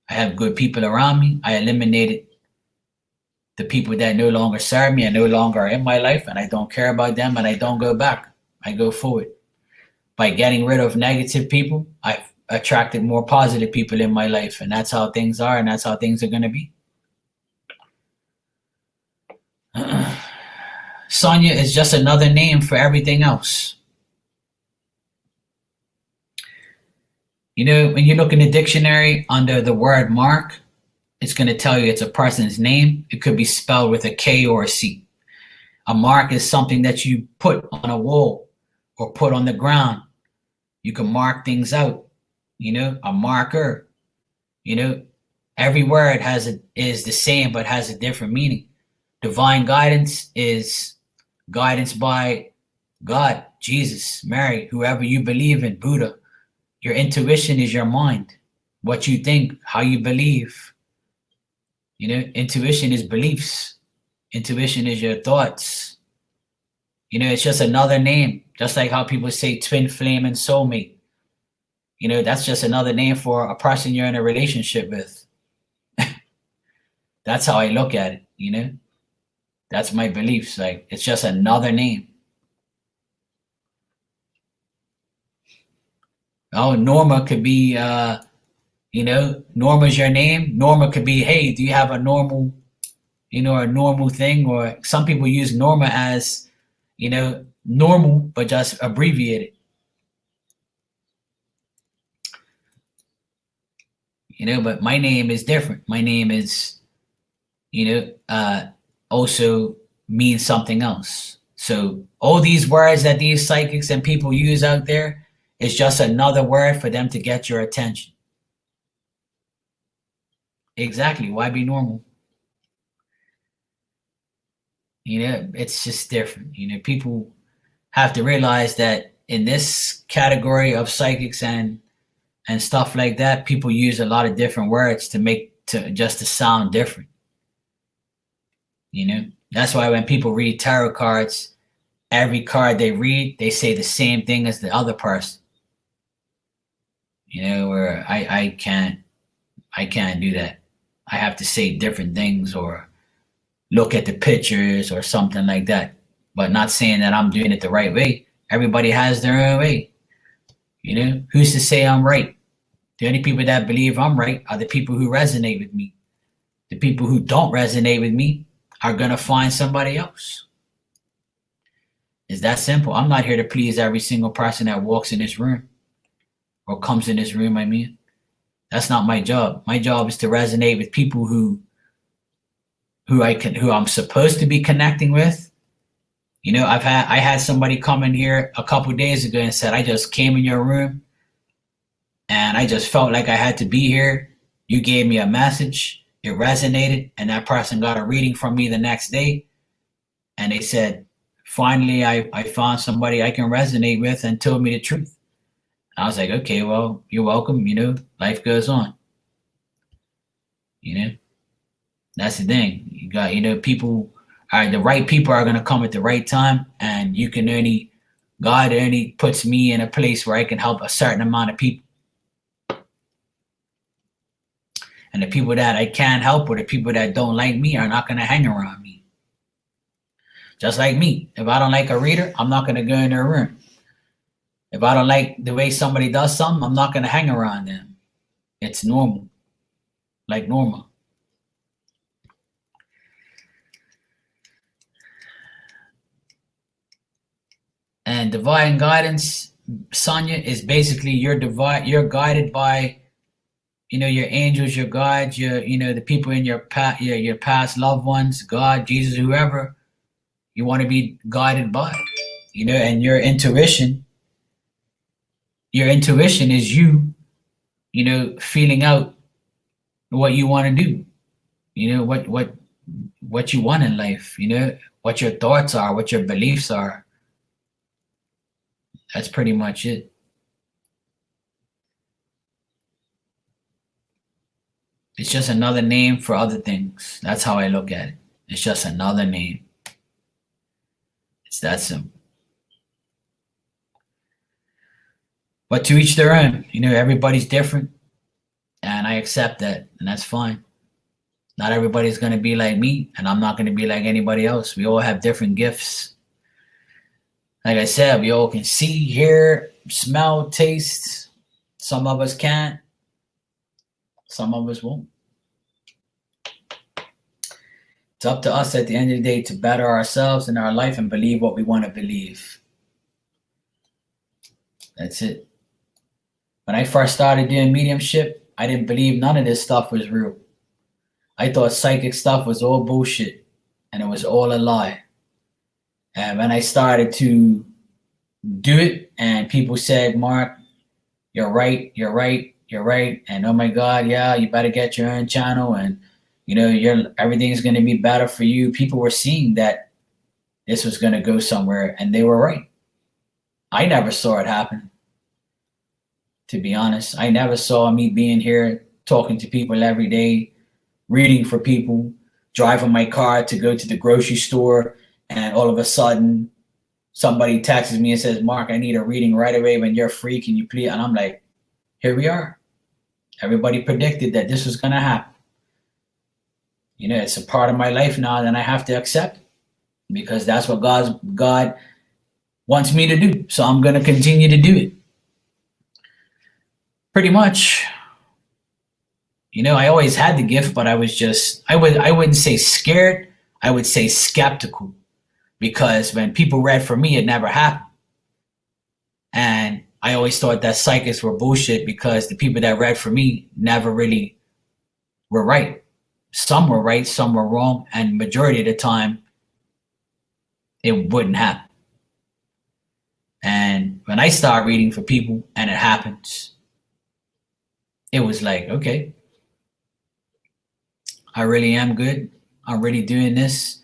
I have good people around me. I eliminated the people that no longer serve me and no longer are in my life, and I don't care about them, and I don't go back. I go forward. By getting rid of negative people, I've attracted more positive people in my life, and that's how things are, and that's how things are going to be. Sonia is just another name for everything else. You know, when you look in the dictionary under the word mark, it's going to tell you it's a person's name. It could be spelled with a K or a C. A mark is something that you put on a wall or put on the ground. You can mark things out, you know, a marker. You know, every word is the same but has a different meaning. Divine guidance is guidance by God, Jesus, Mary, whoever you believe in, Buddha. Your intuition is your mind, what you think, how you believe. You know, intuition is beliefs. Intuition is your thoughts. You know, it's just another name, just like how people say twin flame and soulmate. You know, that's just another name for a person you're in a relationship with. That's how I look at it, you know? That's my beliefs. Like, it's just another name. Oh, Norma could be, you know, Norma's your name. Norma could be, hey, do you have a normal, you know, a normal thing? Or some people use Norma as, you know, normal, but just abbreviated. You know, but my name is different. My name is, you know, also means something else. So all these words that these psychics and people use out there is just another word for them to get your attention. Exactly. Why be normal? You know, it's just different. You know, people have to realize that in this category of psychics and stuff like that, people use a lot of different words to sound different. You know, that's why when people read tarot cards, every card they read, they say the same thing as the other person. You know, where I can't do that. I have to say different things or look at the pictures or something like that. But not saying that I'm doing it the right way. Everybody has their own way. You know, who's to say I'm right? The only people that believe I'm right are the people who resonate with me. The people who don't resonate with me are going to find somebody else. It's that simple. I'm not here to please every single person that walks in this room or comes in this room, I mean. That's not my job. My job is to resonate with people who I'm supposed to be connecting with. You know, I had somebody come in here a couple days ago and said, I just came in your room and I just felt like I had to be here. You gave me a message, it resonated, and that person got a reading from me the next day. And they said, finally, I found somebody I can resonate with and told me the truth. I was like, okay, well, you're welcome. You know, life goes on. You know, that's the thing. You got, you know, people are the right people are going to come at the right time. And you can God only puts me in a place where I can help a certain amount of people. And the people that I can't help or the people that don't like me are not going to hang around me. Just like me. If I don't like a reader, I'm not going to go in their room. If I don't like the way somebody does something, I'm not going to hang around them. It's normal. Like normal. And divine guidance, Sonia, is basically you're guided by, you know, your angels, your guides, you know, the people in your past loved ones, God, Jesus, whoever you want to be guided by, you know, and your intuition is you know, feeling out what you want to do, you know, what you want in life, you know, what your thoughts are, what your beliefs are. That's pretty much it. It's just another name for other things. That's how I look at it. It's just another name. It's that simple. But to each their own. You know, everybody's different. And I accept that. And that's fine. Not everybody's going to be like me. And I'm not going to be like anybody else. We all have different gifts. Like I said, we all can see, hear, smell, taste. Some of us can't. Some of us won't. It's up to us at the end of the day to better ourselves in our life and believe what we want to believe. That's it. When I first started doing mediumship, I didn't believe none of this stuff was real. I thought psychic stuff was all bullshit and it was all a lie. And when I started to do it and people said, Mark, you're right, you're right, you're right. And oh my God, yeah, you better get your own channel and everything's gonna be better for you. People were seeing that this was gonna go somewhere and they were right. I never saw it happen. To be honest, I never saw me being here talking to people every day, reading for people, driving my car to go to the grocery store, and all of a sudden somebody texts me and says, Mark, I need a reading right away when you're free. Can you please? And I'm like, here we are. Everybody predicted that this was going to happen. It's a part of my life now that I have to accept because that's what God wants me to do. So I'm going to continue to do it. Pretty much. I always had the gift, but I wouldn't say scared. I would say skeptical because when people read for me, it never happened. And I always thought that psychics were bullshit because the people that read for me never really were right. Some were right, some were wrong, and majority of the time, it wouldn't happen. And when I start reading for people and it happens, it was like, okay, I really am good. I'm really doing this.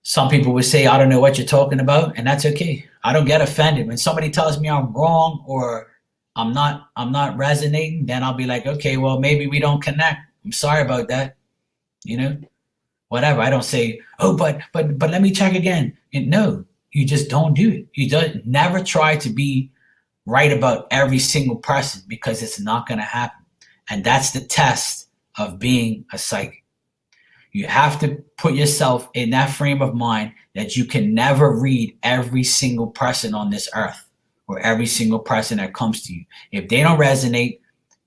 Some people would say, I don't know what you're talking about, and that's okay. I don't get offended. When somebody tells me I'm wrong or I'm not resonating, then I'll be like, okay, well, maybe we don't connect. I'm sorry about that. Whatever. I don't say, oh, but let me check again. And no, you just don't do it. You never try to be right about every single person because it's not going to happen. And that's the test of being a psychic. You have to put yourself in that frame of mind that you can never read every single person on this earth or every single person that comes to you. If they don't resonate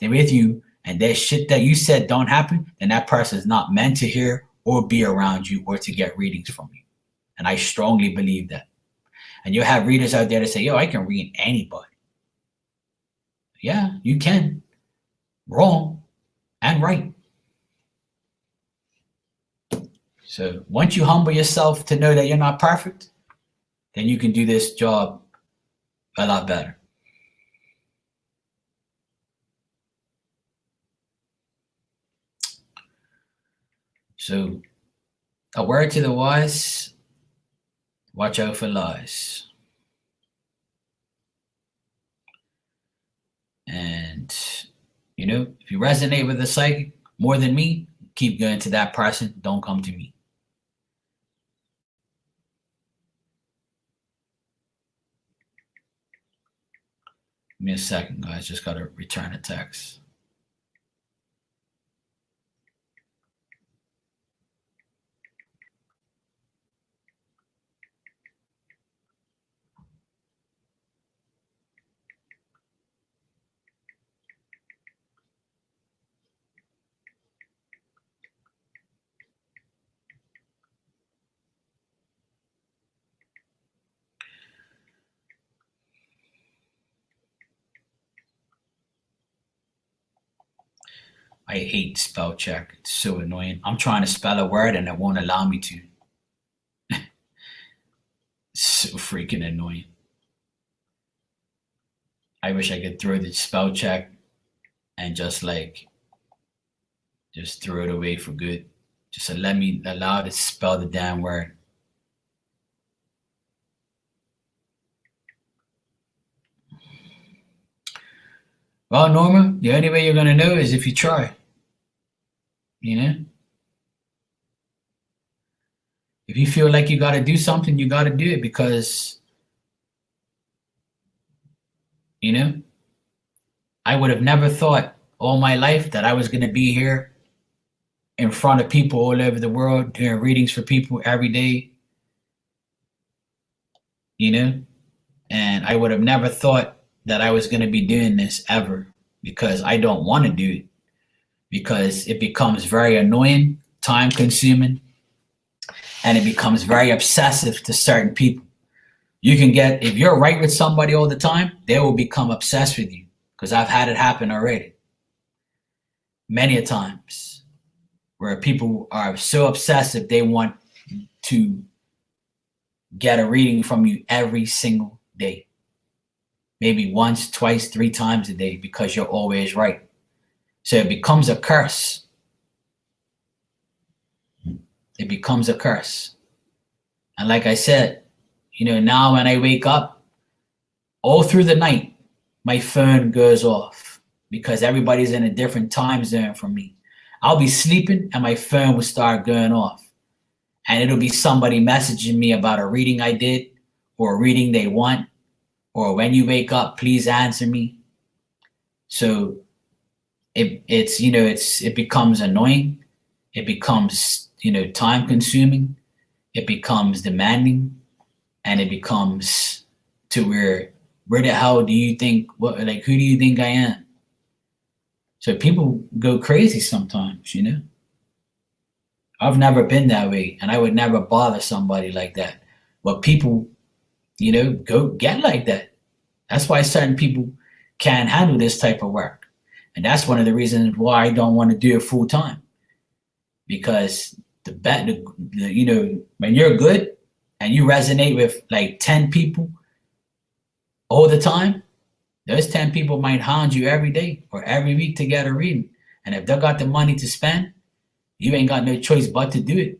with you and there's shit that you said don't happen, then that person is not meant to hear or be around you or to get readings from you. And I strongly believe that. And you'll have readers out there that say, yo, I can read anybody. Yeah, you can. Wrong and right. So once you humble yourself to know that you're not perfect, then you can do this job a lot better. So a word to the wise, watch out for lies. And, if you resonate with a psychic more than me, keep going to that person. Don't come to me. Give me a second, guys. Just got to return a text. I hate spell check. It's so annoying. I'm trying to spell a word and it won't allow me to. So freaking annoying. I wish I could throw the spell check and just throw it away for good. Just allow to spell the damn word. Well, Norma, the only way you're going to know is if you try. If you feel like you got to do something, you got to do it because, I would have never thought all my life that I was going to be here in front of people all over the world doing readings for people every day, and I would have never thought that I was going to be doing this ever because I don't want to do it because it becomes very annoying, time consuming, and it becomes very obsessive to certain people. If you're right with somebody all the time, they will become obsessed with you. because I've had it happen already many a times, where people are so obsessive they want to get a reading from you every single day, maybe once, twice, 3 times a day, because you're always right. So it becomes a curse. It becomes a curse. And like I said, now when I wake up, all through the night, my phone goes off because everybody's in a different time zone from me. I'll be sleeping and my phone will start going off. And it'll be somebody messaging me about a reading I did, or a reading they want, or when you wake up, please answer me. So it becomes annoying. It becomes, time consuming. It becomes demanding, and it becomes to where the hell do you think, who do you think I am? So people go crazy sometimes, I've never been that way, and I would never bother somebody like that. But people, go get like that. That's why certain people can't handle this type of work. And that's one of the reasons why I don't want to do it full time. Because when you're good and you resonate with like 10 people all the time, those 10 people might hound you every day or every week to get a reading. And if they got the money to spend, you ain't got no choice but to do it.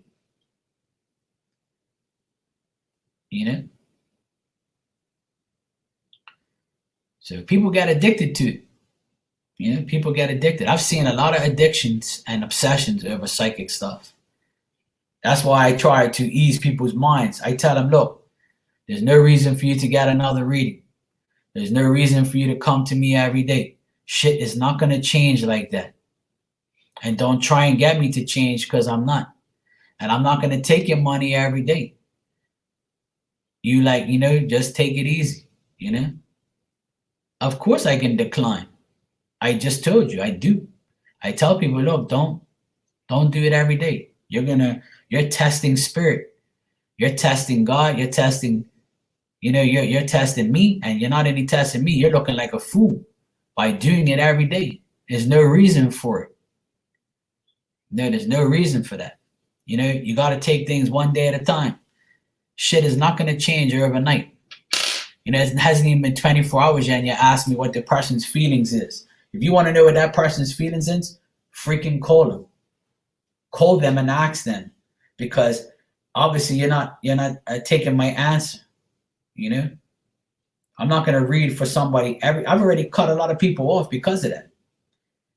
So people get addicted to it. People get addicted. I've seen a lot of addictions and obsessions over psychic stuff. That's why I try to ease people's minds. I tell them, look, there's no reason for you to get another reading. There's no reason for you to come to me every day. Shit is not going to change like that. And don't try and get me to change, because I'm not. And I'm not going to take your money every day. You just take it easy, Of course I can decline. I just told you I do. I tell people, look, don't do it every day. You're testing spirit. You're testing God. You're testing, you're testing me, and you're not only testing me, you're looking like a fool by doing it every day. There's no reason for it. No, there's no reason for that. You got to take things one day at a time. Shit is not going to change overnight. It hasn't even been 24 hours yet, and you ask me what the person's feelings is. If you want to know what that person's feelings is, freaking call them. Call them and ask them, because obviously you're not taking my answer. I'm not going to read for somebody. I've already cut a lot of people off because of that.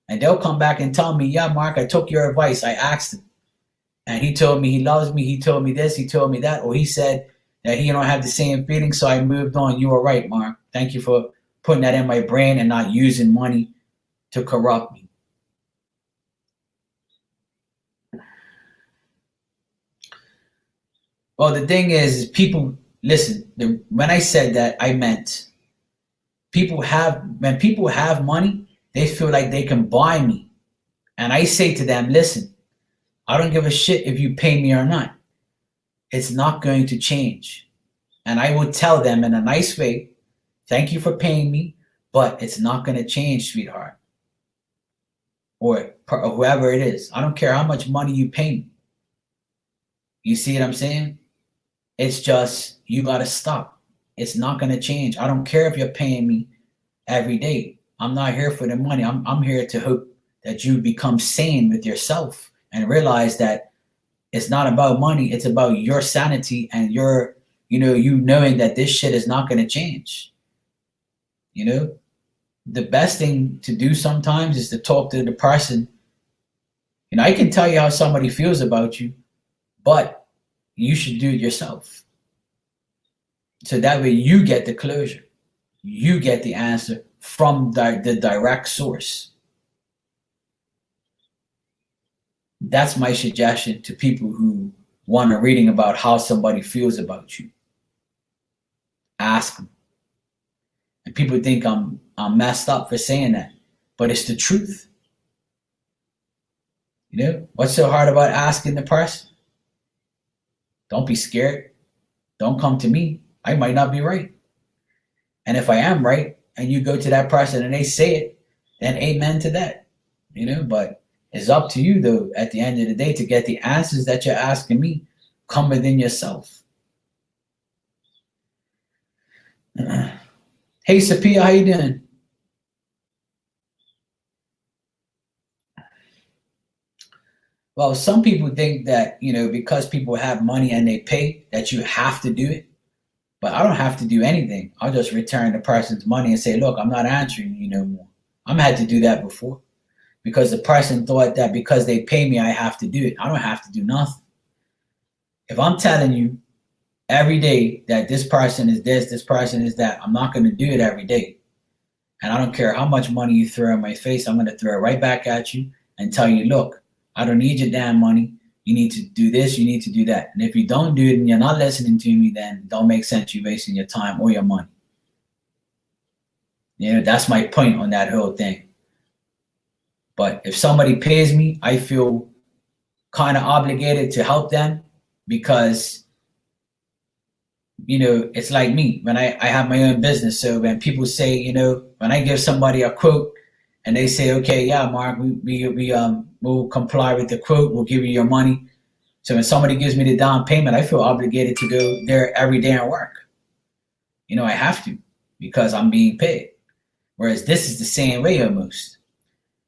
And they'll come back and tell me, yeah, Mark, I took your advice. I asked him, and he told me he loves me. He told me this. He told me that. Or he said that he don't have the same feelings, so I moved on. You were right, Mark. Thank you for putting that in my brain and not using money to corrupt me. Well, the thing is people, listen, when I said that, I meant when people have money, they feel like they can buy me. And I say to them, listen, I don't give a shit if you pay me or not. It's not going to change. And I would tell them in a nice way, thank you for paying me, but it's not going to change, sweetheart. Or whoever it is. I don't care how much money you pay me. You see what I'm saying? It's just, you got to stop. It's not going to change. I don't care if you're paying me every day. I'm not here for the money. I'm here to hope that you become sane with yourself and realize that it's not about money. It's about your sanity and your, you knowing that this shit is not going to change. The best thing to do sometimes is to talk to the person. I can tell you how somebody feels about you, but you should do it yourself. So that way you get the closure. You get the answer from the direct source. That's my suggestion to people who want a reading about how somebody feels about you. Ask them. And people think I'm messed up for saying that, but it's the truth. What's so hard about asking the person? Don't be scared. Don't come to me. I might not be right. And if I am right, and you go to that person and they say it, then amen to that. But it's up to you though at the end of the day to get the answers that you're asking me come within yourself. Hey Sapia, how you doing? Well, some people think that, because people have money and they pay, that you have to do it. But I don't have to do anything. I'll just return the person's money and say, look, I'm not answering you no more. I've had to do that before because the person thought that because they pay me, I have to do it. I don't have to do nothing. If I'm telling you every day that this person is this person is that, I'm not going to do it every day. And I don't care how much money you throw in my face, I'm going to throw it right back at you and tell you, look, I don't need your damn money. You need to do this, you need to do that. And if you don't do it and you're not listening to me, then it don't make sense you wasting your time or your money. That's my point on that whole thing. But if somebody pays me, I feel kind of obligated to help them because, it's like me. When I have my own business, so when people say, when I give somebody a quote and they say, okay, yeah, Mark, we'll comply with the quote, we'll give you your money. So when somebody gives me the down payment, I feel obligated to go there every day and work. I have to because I'm being paid. Whereas this is the same way almost.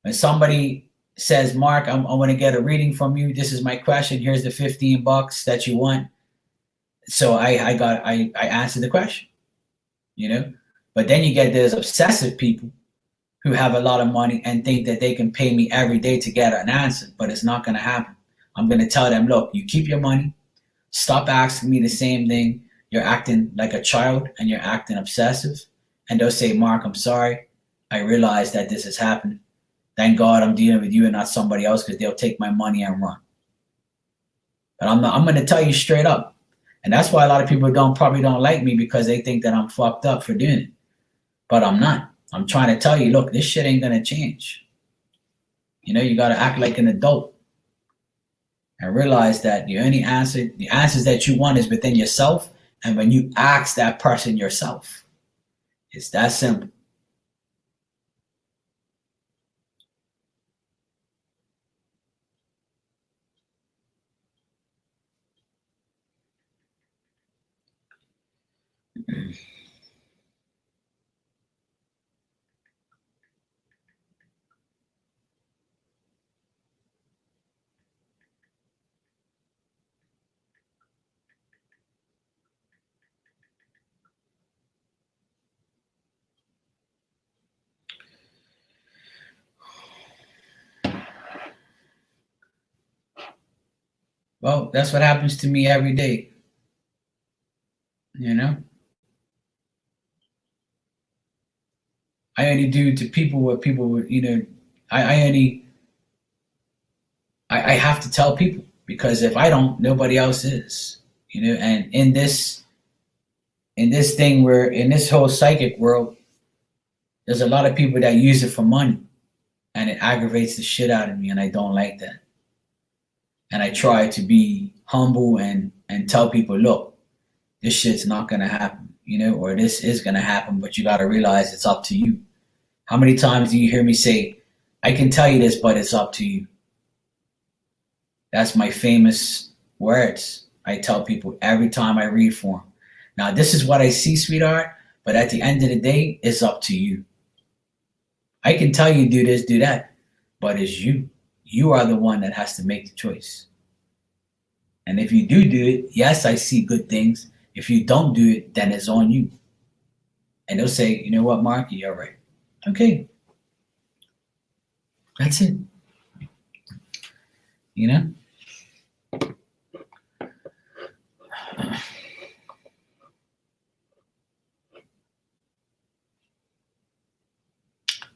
When somebody says, Mark, I want to get a reading from you. This is my question. Here's the $15 that you want. So I answered the question, But then you get those obsessive people who have a lot of money and think that they can pay me every day to get an answer, but it's not going to happen. I'm going to tell them, look, you keep your money. Stop asking me the same thing. You're acting like a child and you're acting obsessive. And they'll say, Mark, I'm sorry. I realize that this has happened. Thank God I'm dealing with you and not somebody else because they'll take my money and run. But I'm going to tell you straight up. And that's why a lot of people probably don't like me because they think that I'm fucked up for doing it. But I'm not. I'm trying to tell you, look, this shit ain't going to change. You got to act like an adult and realize that the answers that you want is within yourself. And when you ask that person yourself, it's that simple. Well, that's what happens to me every day. I only do to people what people would, I have to tell people because if I don't, nobody else is, and in this thing where in this whole psychic world, there's a lot of people that use it for money and it aggravates the shit out of me and I don't like that. And I try to be humble and tell people, look, this shit's not going to happen, or this is going to happen, but you got to realize it's up to you. How many times do you hear me say, I can tell you this, but it's up to you? That's my famous words. I tell people every time I read for them. Now, this is what I see, sweetheart, but at the end of the day, it's up to you. I can tell you do this, do that, but it's you. You are the one that has to make the choice. And if you do it, yes, I see good things. If you don't do it, then it's on you. And they'll say, you know what, Mark, you're right. Okay. That's it.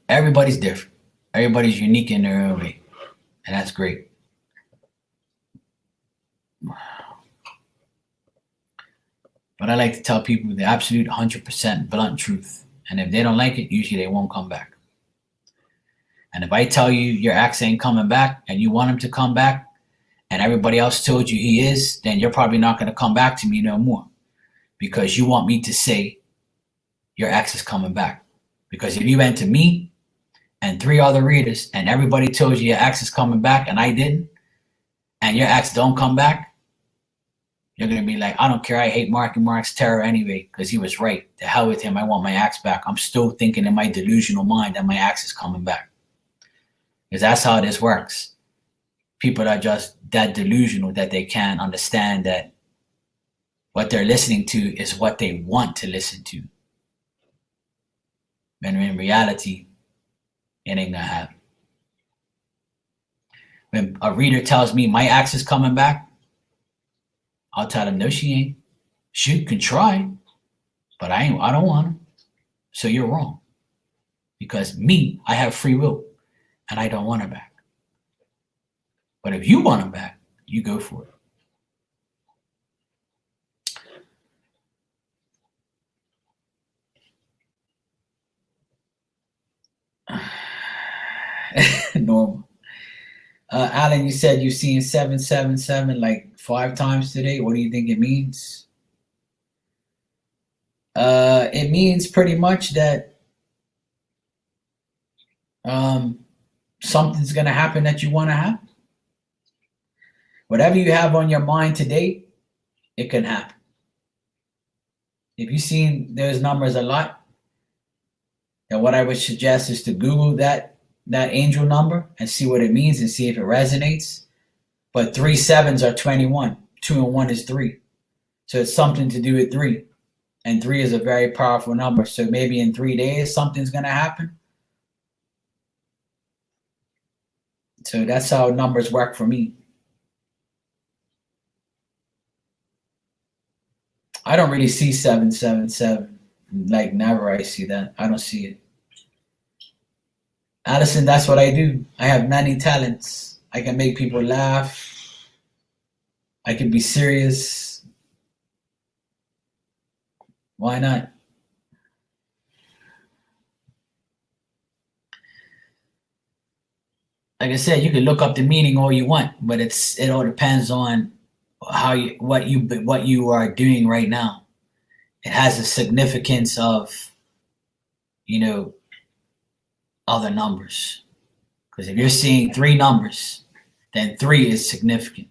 Everybody's different. Everybody's unique in their own way. And that's great. But I like to tell people the absolute 100% blunt truth. And if they don't like it, usually they won't come back. And if I tell you your ex ain't coming back and you want him to come back and everybody else told you he is, then you're probably not going to come back to me no more because you want me to say your ex is coming back. Because if you went to me and 3 other readers and everybody told you your ex is coming back and I didn't, and your ex don't come back, you're going to be like, I don't care. I hate Mark and Mark's terror anyway because he was right. To hell with him. I want my ex back. I'm still thinking in my delusional mind that my ex is coming back. Because that's how this works. People are just that delusional that they can't understand that what they're listening to is what they want to listen to. And in reality, it ain't going to happen. When a reader tells me my ex is coming back, I'll tell them, no, she ain't. She can try, but I don't want her. So you're wrong. Because me, I have free will, and I don't want her back. But if you want her back, you go for it. Normal. Alan, you said you've seen 777 like 5 times today. What do you think it means? It means pretty much that something's going to happen that you want to happen. Whatever you have on your mind today, it can happen. If you've seen those numbers a lot, then what I would suggest is to Google that angel number and see what it means and see if it resonates. But 3 sevens are 21. 2 and 1 is 3. So it's something to do with 3. And 3 is a very powerful number. So maybe in 3 days, something's going to happen. So that's how numbers work for me. I don't really see 777. Like never I see that. I don't see it. Allison, that's what I do. I have many talents. I can make people laugh. I can be serious. Why not? Like I said, you can look up the meaning all you want, but it all depends on what you are doing right now. It has a significance of, other numbers. Because if you're seeing 3 numbers, then 3 is significant.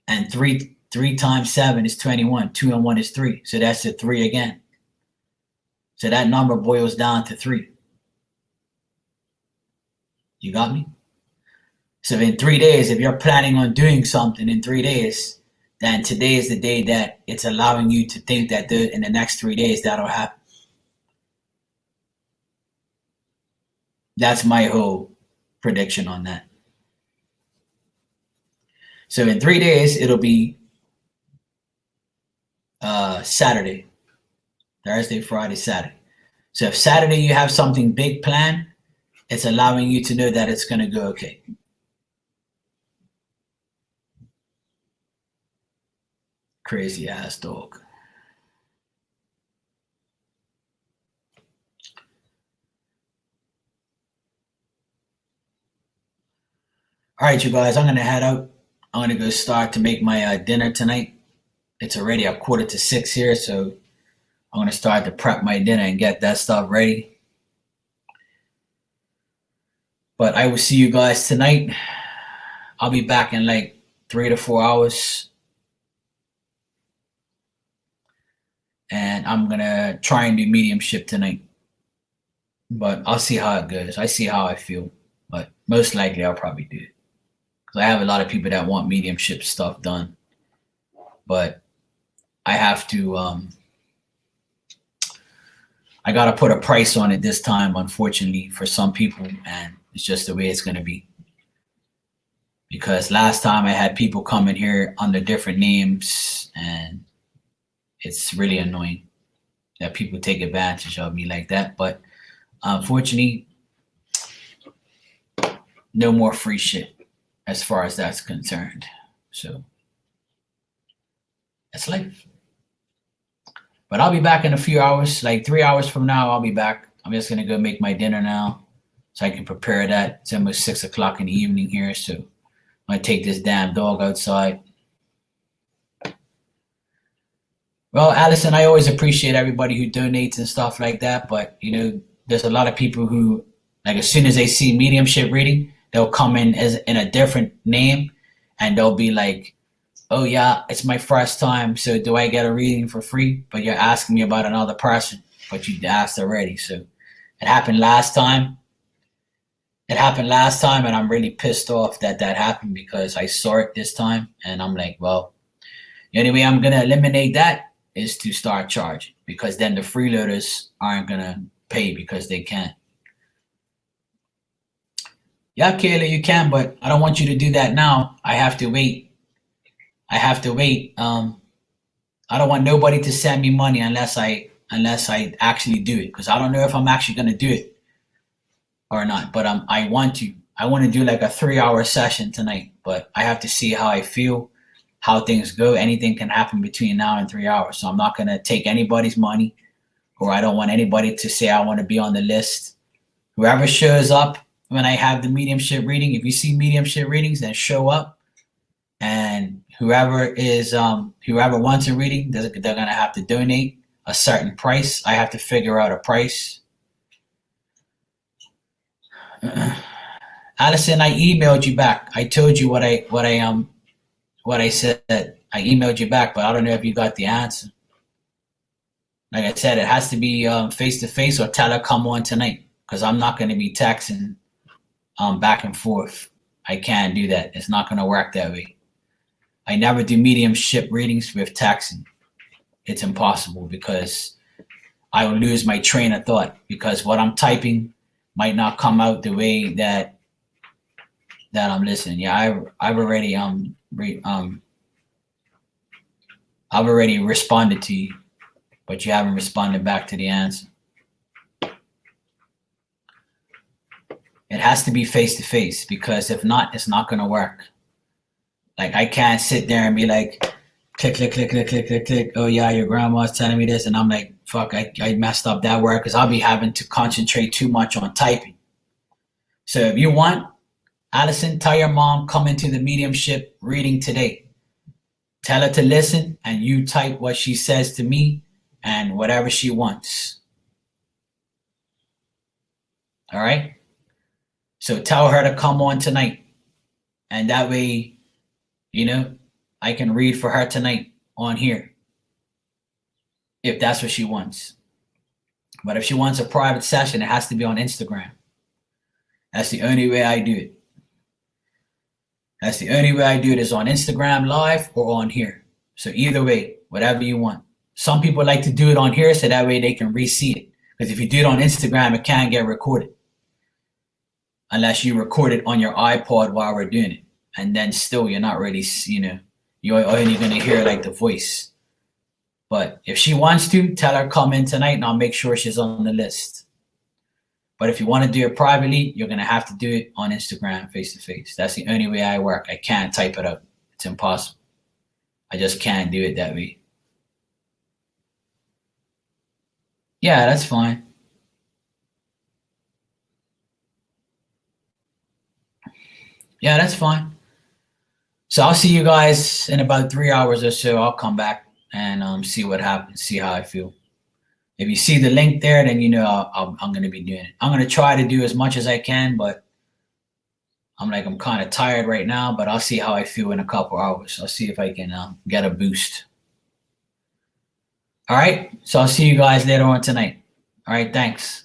And 3 times 7 is 21. 2 and 1 is 3. So that's a 3 again. So that number boils down to 3. You got me? So in 3 days, if you're planning on doing something in 3 days, then today is the day that it's allowing you to think that in the next 3 days that'll happen. That's my whole prediction on that. So in 3 days, it'll be Saturday, Thursday, Friday, Saturday. So if Saturday you have something big planned, it's allowing you to know that it's going to go okay. Crazy ass dog. All right, you guys, I'm going to head out. I'm going to go start to make my dinner tonight. It's already 5:45 here, so I'm going to start to prep my dinner and get that stuff ready. But I will see you guys tonight. I'll be back in like 3 to 4 hours. And I'm going to try and do mediumship tonight. But I'll see how it goes. I see how I feel. But most likely I'll probably do it. Because I have a lot of people that want mediumship stuff done. But I have to, I got to put a price on it this time, unfortunately, for some people. And it's just the way it's going to be. Because last time I had people come in here under different names, and it's really annoying that people take advantage of me like that. But unfortunately, no more free shit as far as that's concerned. So that's life. But I'll be back in a few hours, like 3 hours from now, I'll be back. I'm just going to go make my dinner now so I can prepare that. It's almost 6 o'clock in the evening here, so I'm going to take this damn dog outside. Well, Allison, I always appreciate everybody who donates and stuff like that, but, there's a lot of people who, like, as soon as they see mediumship reading, they'll come in as in a different name, and they'll be like, "Oh yeah, it's my first time, so do I get a reading for free?" But you're asking me about another person, but you asked already. So it happened last time. It happened last time, and I'm really pissed off that that happened because I saw it this time, and I'm like, well, the only way I'm gonna eliminate that is to start charging, because then the freeloaders aren't gonna pay because they can't. Yeah, Kayla, you can, but I don't want you to do that now. I have to wait. I have to wait. I don't want nobody to send me money unless I actually do it, because I don't know if I'm actually gonna do it or not. But I want to. I want to do like a 3 hour session tonight, but I have to see how I feel, how things go. Anything can happen between now and 3 hours, so I'm not gonna take anybody's money, or I don't want anybody to say I want to be on the list. Whoever shows up when I have the mediumship reading, if you see mediumship readings, then show up, and whoever wants a reading, they're gonna have to donate a certain price. I have to figure out a price. Allison, I emailed you back. I told you what I said. I emailed you back, but I don't know if you got the answer. Like I said, it has to be face to face, or tell her come on tonight, because I'm not going to be texting back and forth. I can't do that. It's not going to work that way. I never do mediumship readings with texting. It's impossible, because I will lose my train of thought, because what I'm typing might not come out the way that I'm listening. Yeah, I've already I've already responded to you, but you haven't responded back to the answer. It has to be face to face, because if not, it's not gonna work. Like, I can't sit there and be like, click, click, click, click, click, click, click. Oh yeah, your grandma's telling me this, and I'm like, fuck, I messed up that word, because I'll be having to concentrate too much on typing. So if you want, Allison, tell your mom come into the mediumship reading today. Tell her to listen, and you type what she says to me and whatever she wants. All right? So tell her to come on tonight, and that way, I can read for her tonight on here, if that's what she wants. But if she wants a private session, it has to be on Instagram. That's the only way I do it. That's the only way I do it, is on Instagram Live or on here. So either way, whatever you want. Some people like to do it on here, so that way they can re-see it. Because if you do it on Instagram, it can't get recorded, unless you record it on your iPod while we're doing it. And then still, you're not really, you're only going to hear like the voice. But if she wants to, tell her come in tonight, and I'll make sure she's on the list. But if you want to do it privately, you're going to have to do it on Instagram face to face. That's the only way I work. I can't type it up. It's impossible. I just can't do it that way. Yeah, that's fine. Yeah, that's fine. So I'll see you guys in about 3 hours or so. I'll come back and see what happens, see how I feel. If you see the link there, then I'm going to be doing it. I'm going to try to do as much as I can, but I'm kind of tired right now, but I'll see how I feel in a couple hours. I'll see if I can get a boost. All right, so I'll see you guys later on tonight. All right, thanks.